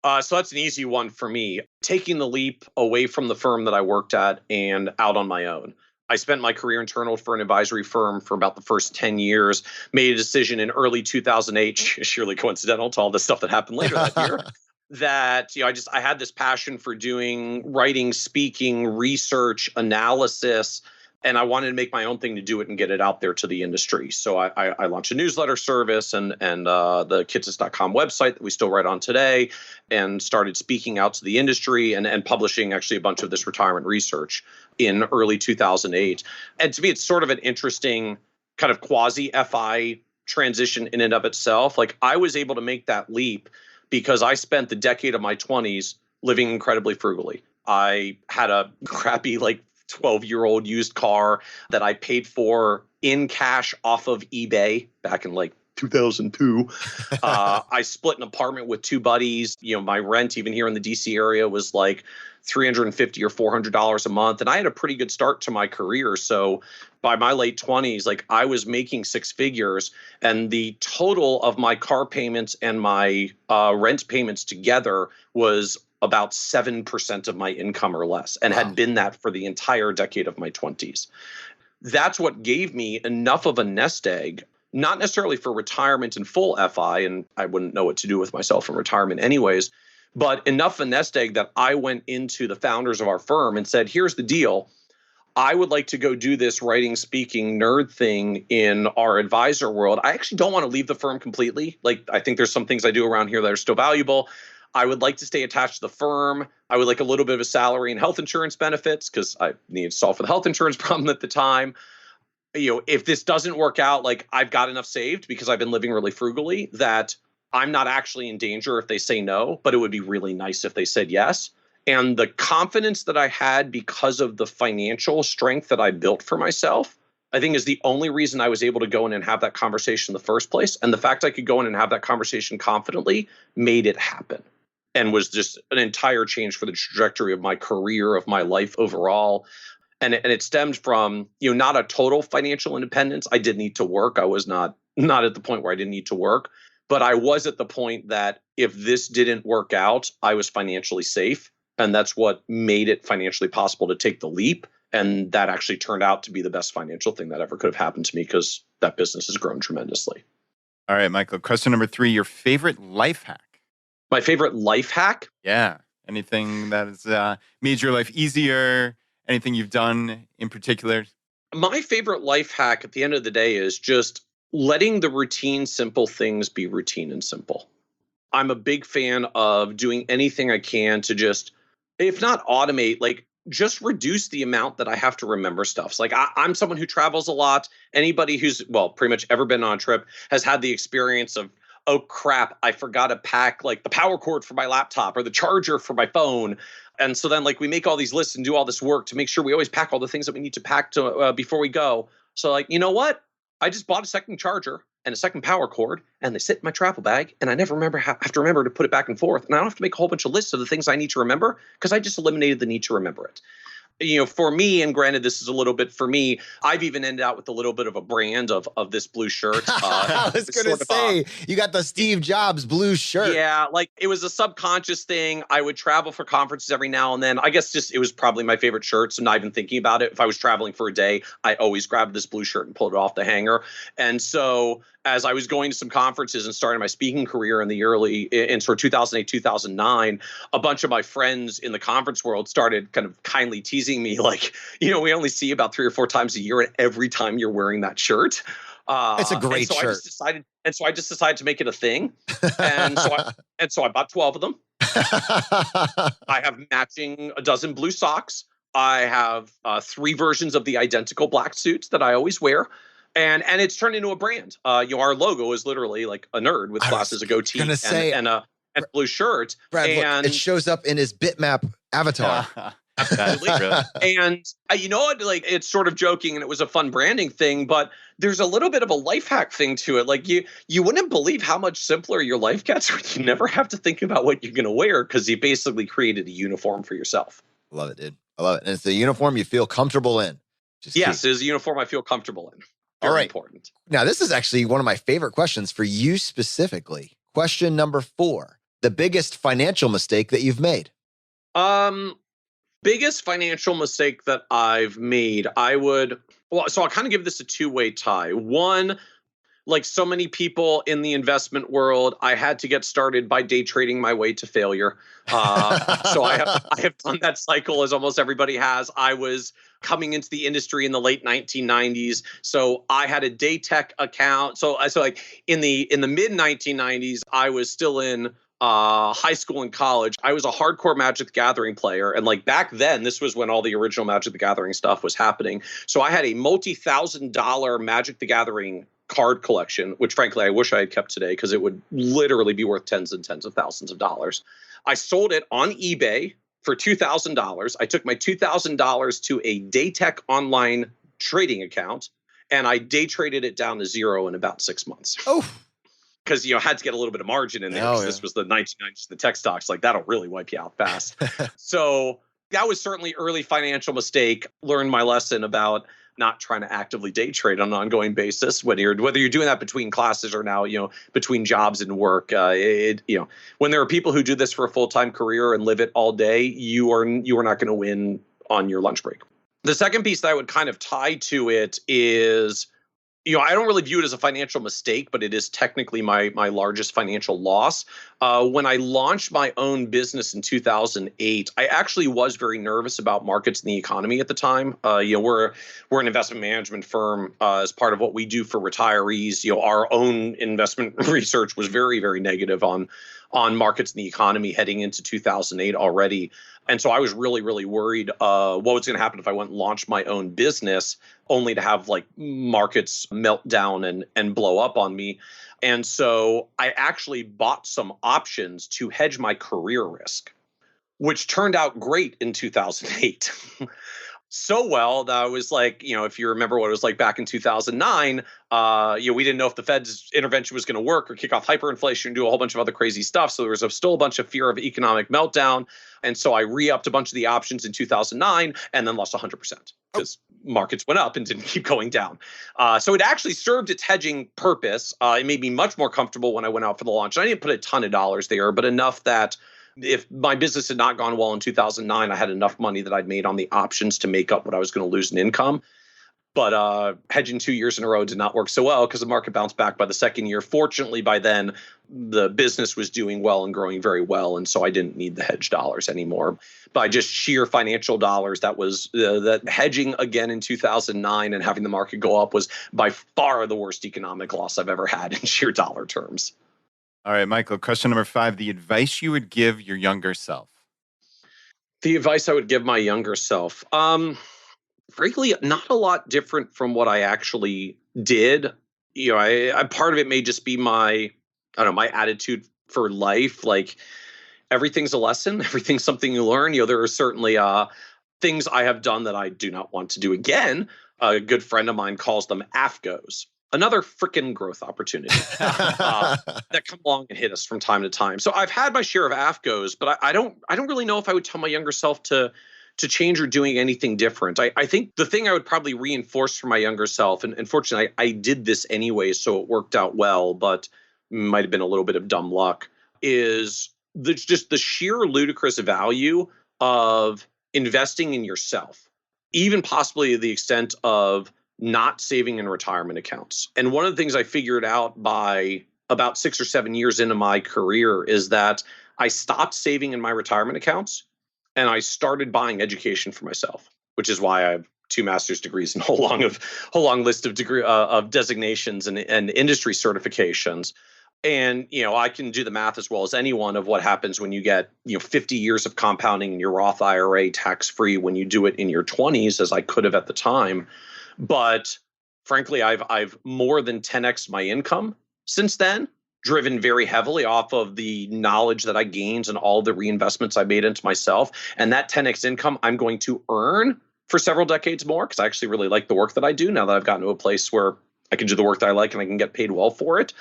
So that's an easy one for me. Taking the leap away from the firm that I worked at and out on my own. I spent my career internal for an advisory firm for about the first 10 years, made a decision in early 2008, surely coincidental to all the stuff that happened later that year, that I had this passion for doing writing, speaking, research, analysis, and I wanted to make my own thing to do it and get it out there to the industry. So I launched a newsletter service and the Kitsis.com website that we still write on today, and started speaking out to the industry and publishing actually a bunch of this retirement research in early 2008. And to me, it's sort of an interesting kind of quasi-FI transition in and of itself. Like, I was able to make that leap because I spent the decade of my 20s living incredibly frugally. I had a crappy, 12-year-old used car that I paid for in cash off of eBay back in 2002. I split an apartment with 2 buddies. My rent even here in the DC area was $350 or $400 a month. And I had a pretty good start to my career. So by my late 20s, I was making 6 figures, and the total of my car payments and my rent payments together was about 7% of my income or less, and had been that for the entire decade of my 20s. That's what gave me enough of a nest egg, not necessarily for retirement and full FI, and I wouldn't know what to do with myself in retirement anyways, but enough of a nest egg that I went into the founders of our firm and said, here's the deal. I would like to go do this writing, speaking nerd thing in our advisor world. I actually don't want to leave the firm completely. I think there's some things I do around here that are still valuable. I would like to stay attached to the firm. I would like a little bit of a salary and health insurance benefits because I needed to solve for the health insurance problem at the time. If this doesn't work out, I've got enough saved because I've been living really frugally that I'm not actually in danger if they say no, but it would be really nice if they said yes. And the confidence that I had because of the financial strength that I built for myself, I think is the only reason I was able to go in and have that conversation in the first place. And the fact I could go in and have that conversation confidently made it happen, and was just an entire change for the trajectory of my career, of my life overall. And it stemmed from, not a total financial independence. I did need to work. I was not at the point where I didn't need to work, but I was at the point that if this didn't work out, I was financially safe. And that's what made it financially possible to take the leap. And that actually turned out to be the best financial thing that ever could have happened to me, because that business has grown tremendously. All right, Michael, question number 3, your favorite life hack. My favorite life hack? Yeah. Anything that has made your life easier? Anything you've done in particular? My favorite life hack at the end of the day is just letting the routine, simple things be routine and simple. I'm a big fan of doing anything I can to just, if not automate, just reduce the amount that I have to remember stuff. So I'm someone who travels a lot. Anybody who's, pretty much ever been on a trip has had the experience of, oh crap, I forgot to pack the power cord for my laptop or the charger for my phone. And so then we make all these lists and do all this work to make sure we always pack all the things that we need to pack to before we go. So you know what? I just bought a second charger and a second power cord, and they sit in my travel bag, and I never have to remember to put it back and forth. And I don't have to make a whole bunch of lists of the things I need to remember because I just eliminated the need to remember it. For me, and granted, this is a little bit for me, I've even ended out with a little bit of a brand of this blue shirt. I was going to say, you got the Steve Jobs blue shirt. Yeah, it was a subconscious thing. I would travel for conferences every now and then. I guess it was probably my favorite shirt, so not even thinking about it. If I was traveling for a day, I always grabbed this blue shirt and pulled it off the hanger. And so as I was going to some conferences and starting my speaking career in sort of 2008, 2009, a bunch of my friends in the conference world started kind of kindly teasing me we only see you about 3 or 4 times a year, and every time you're wearing that shirt. It's a great shirt. I just decided to make it a thing. And so I bought 12 of them. I have matching a dozen blue socks. I have 3 versions of the identical black suits that I always wear. And it's turned into a brand. Our logo is literally a nerd with glasses, a goatee, and a blue shirt. Brad, and look, it shows up in his bitmap avatar. Absolutely. And you know what? It's sort of joking, and it was a fun branding thing, but there's a little bit of a life hack thing to it. You wouldn't believe how much simpler your life gets when you never have to think about what you're going to wear, because you basically created a uniform for yourself. I love it, dude. I love it. And it's a uniform you feel comfortable in. Yes, it is a uniform I feel comfortable in. Very All right. important. Now, this is actually one of my favorite questions for you specifically. Question number 4, the biggest financial mistake that you've made. Biggest financial mistake that I've made, so I'll kind of give this a two-way tie. One, like so many people in the investment world, I had to get started by day trading my way to failure. So I have done that cycle as almost everybody has. I was coming into the industry in the late 1990s, so I had a day tech account. So like in the mid 1990s, I was still in high school and college. I was a hardcore Magic the Gathering player. And like back then, this was when all the original Magic the Gathering stuff was happening. So I had a multi-$1,000 Magic the Gathering card collection, which frankly, I wish I had kept today because it would literally be worth tens and tens of thousands of dollars. I sold it on eBay for $2,000. I took my $2,000 to a Daytech online trading account, and I day traded it down to zero in about 6 months. Oh, because had to get a little bit of margin in there because this was the 1990s, the tech stocks, like that'll really wipe you out fast. So that was certainly early financial mistake. Learned my lesson about not trying to actively day trade on an ongoing basis, whether you're doing that between classes or now, between jobs and work. When there are people who do this for a full-time career and live it all day, you are not going to win on your lunch break. The second piece that I would kind of tie to it is, I don't really view it as a financial mistake, but it is technically my largest financial loss. When I launched my own business in 2008, I actually was very nervous about markets and the economy at the time. We're an investment management firm. As part of what we do for retirees, our own investment research was very, very negative on markets and the economy heading into 2008 already. And so I was really, really worried what was going to happen if I went and launched my own business, only to have like markets melt down and blow up on me. And so I actually bought some options to hedge my career risk, which turned out great in 2008. So well that I was like, if you remember what it was like back in 2009, we didn't know if the Fed's intervention was going to work or kick off hyperinflation and do a whole bunch of other crazy stuff. So there was still a bunch of fear of economic meltdown. And so I re-upped a bunch of the options in 2009 and then lost 100% because markets went up and didn't keep going down. So it actually served its hedging purpose. It made me much more comfortable when I went out for the launch. And I didn't put a ton of dollars there, but enough that if my business had not gone well in 2009, I had enough money that I'd made on the options to make up what I was going to lose in income. But hedging 2 years in a row did not work so well because the market bounced back by the second year. Fortunately, by then, the business was doing well and growing very well. And so I didn't need the hedge dollars anymore. By just sheer financial dollars, that was that hedging again in 2009 and having the market go up was by far the worst economic loss I've ever had in sheer dollar terms. All right, Michael, question number 5, the advice you would give your younger self. The advice I would give my younger self. Frankly, not a lot different from what I actually did. I part of it may just be my attitude for life. Like everything's a lesson, everything's something you learn. There are certainly things I have done that I do not want to do again. A good friend of mine calls them AFGOs. Another freaking growth opportunity that come along and hit us from time to time. So I've had my share of AFGOs, but I don't really know if I would tell my younger self to change or doing anything different. I think the thing I would probably reinforce for my younger self, and fortunately I did this anyway, so it worked out well, but might have been a little bit of dumb luck, is just the sheer ludicrous value of investing in yourself, even possibly to the extent of not saving in retirement accounts. And one of the things I figured out by about 6 or 7 years into my career is that I stopped saving in my retirement accounts and I started buying education for myself, which is why I have 2 master's degrees and a whole long list of designations and industry certifications. And, I can do the math as well as anyone of what happens when you get, 50 years of compounding in your Roth IRA tax-free when you do it in your 20s, as I could have at the time. But frankly, I've more than 10x my income since then, driven very heavily off of the knowledge that I gained and all the reinvestments I made into myself. And that 10x income I'm going to earn for several decades more because I actually really like the work that I do now that I've gotten to a place where I can do the work that I like and I can get paid well for it.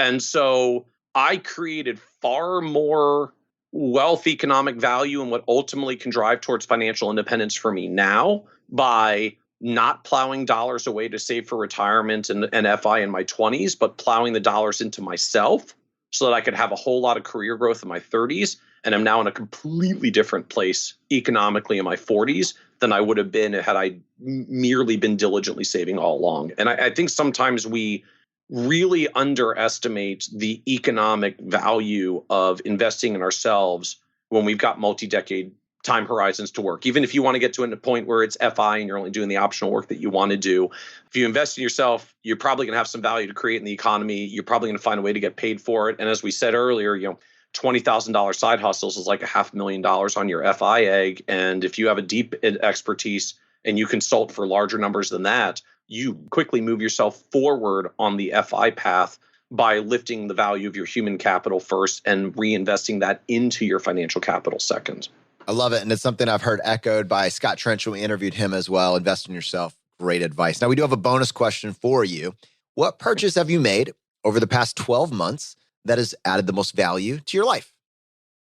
And so I created far more wealth, economic value, and what ultimately can drive towards financial independence for me now by not plowing dollars away to save for retirement and FI in my 20s, but plowing the dollars into myself so that I could have a whole lot of career growth in my 30s. And I'm now in a completely different place economically in my 40s than I would have been had I merely been diligently saving all along. And I think sometimes we really underestimate the economic value of investing in ourselves when we've got multi-decade time horizons to work. Even if you want to get to a point where it's FI and you're only doing the optional work that you want to do, if you invest in yourself, you're probably going to have some value to create in the economy. You're probably going to find a way to get paid for it. And as we said earlier, $20,000 side hustles is like $500,000 on your FI egg. And if you have a deep expertise and you consult for larger numbers than that, you quickly move yourself forward on the FI path by lifting the value of your human capital first and reinvesting that into your financial capital second. I love it. And it's something I've heard echoed by Scott Trench when we interviewed him as well. Invest in yourself. Great advice. Now, we do have a bonus question for you. What purchase have you made over the past 12 months that has added the most value to your life?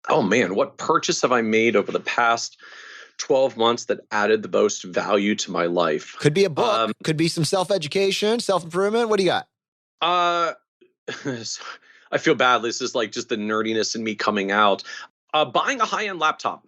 Oh, man, what purchase have I made over the past 12 months that added the most value to my life? Could be a book. Could be some self-education, self-improvement. What do you got? I feel bad. This is like just the nerdiness in me coming out. Buying a high-end laptop.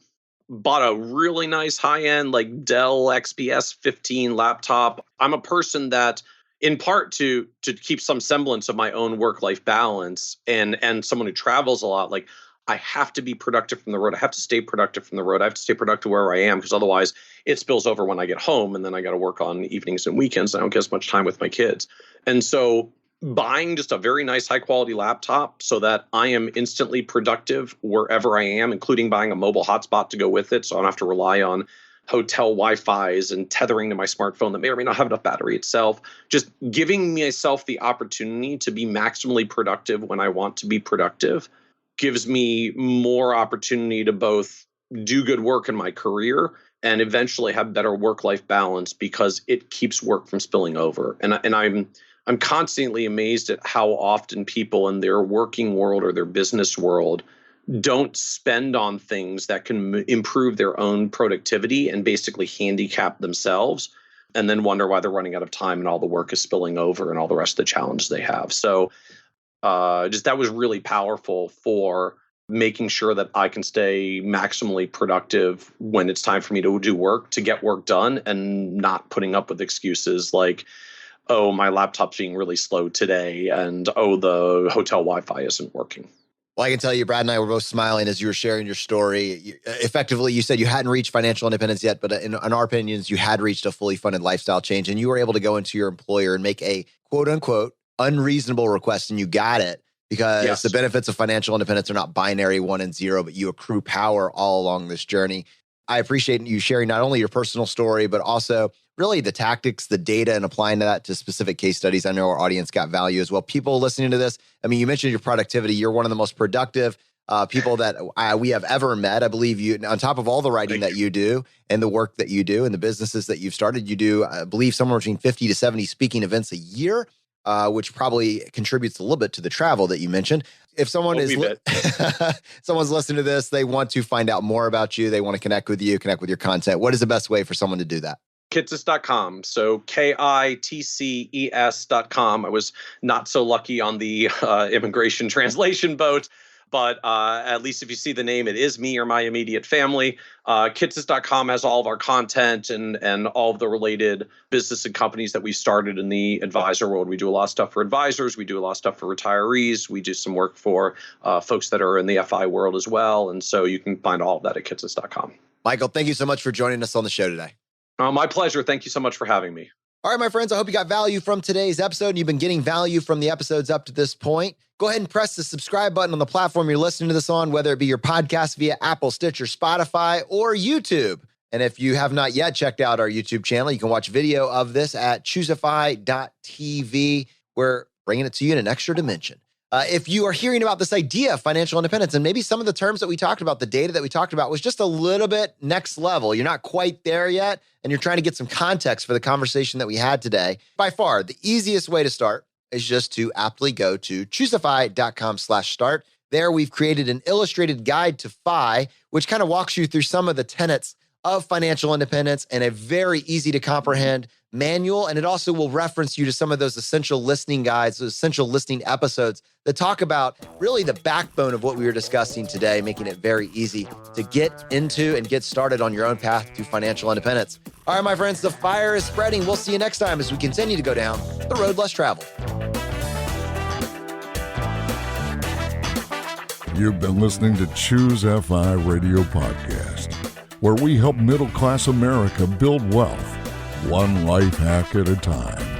Bought a really nice high-end like Dell XPS 15 laptop. I'm a person that, in part to keep some semblance of my own work-life balance and someone who travels a lot, like I have to be productive from the road. I have to stay productive from the road. I have to stay productive wherever I am because otherwise it spills over when I get home and then I got to work on evenings and weekends. I don't get as much time with my kids. And so buying just a very nice high quality laptop so that I am instantly productive wherever I am, including buying a mobile hotspot to go with it. So I don't have to rely on hotel Wi-Fi's and tethering to my smartphone that may or may not have enough battery itself. Just giving myself the opportunity to be maximally productive when I want to be productive gives me more opportunity to both do good work in my career and eventually have better work-life balance because it keeps work from spilling over. And I'm constantly amazed at how often people in their working world or their business world don't spend on things that can improve their own productivity and basically handicap themselves and then wonder why they're running out of time and all the work is spilling over and all the rest of the challenges they have. So just that was really powerful for making sure that I can stay maximally productive when it's time for me to do work, to get work done and not putting up with excuses like, oh, my laptop's being really slow today, and oh, the hotel Wi-Fi isn't working. Well, I can tell you, Brad and I were both smiling as you were sharing your story. Effectively, you said you hadn't reached financial independence yet, but in our opinions, you had reached a fully funded lifestyle change, and you were able to go into your employer and make a quote-unquote unreasonable request, and you got it because the benefits of financial independence are not binary 1 and 0, but you accrue power all along this journey. I appreciate you sharing not only your personal story, but also really the tactics, the data, and applying that to specific case studies. I know our audience got value as well. People listening to this, I mean, you mentioned your productivity. You're one of the most productive people that we have ever met. I believe you, on top of all the writing that you do and the work that you do and the businesses that you've started, you do, I believe, somewhere between 50 to 70 speaking events a year, which probably contributes a little bit to the travel that you mentioned. If someone someone's listening to this, they want to find out more about you, they want to connect with you, connect with your content, what is the best way for someone to do that? Kitsis.com. So KITCES.com. I was not so lucky on the immigration translation boat, but at least if you see the name, it is me or my immediate family. Kitsis.com has all of our content and all of the related business and companies that we started in the advisor world. We do a lot of stuff for advisors. We do a lot of stuff for retirees. We do some work for folks that are in the FI world as well. And so you can find all of that at Kitsis.com. Michael, thank you so much for joining us on the show today. My pleasure. Thank you so much for having me. All right, my friends, I hope you got value from today's episode and you've been getting value from the episodes up to this point. Go ahead and press the subscribe button on the platform you're listening to this on, whether it be your podcast via Apple, Stitcher, Spotify, or YouTube. And if you have not yet checked out our YouTube channel, you can watch video of this at ChooseFI.tv. We're bringing it to you in an extra dimension. If you are hearing about this idea of financial independence and maybe some of the terms that we talked about, the data that we talked about was just a little bit next level, you're not quite there yet, and you're trying to get some context for the conversation that we had today, by far, the easiest way to start is just to aptly go to ChooseFI.com/start. There, we've created an illustrated guide to FI, which kind of walks you through some of the tenets of financial independence and a very easy to comprehend manual. And it also will reference you to some of those essential listening guides, those essential listening episodes that talk about really the backbone of what we were discussing today, making it very easy to get into and get started on your own path to financial independence. All right, my friends, the fire is spreading. We'll see you next time as we continue to go down the road less traveled. You've been listening to ChooseFI Radio Podcast, where we help middle-class America build wealth, one life hack at a time.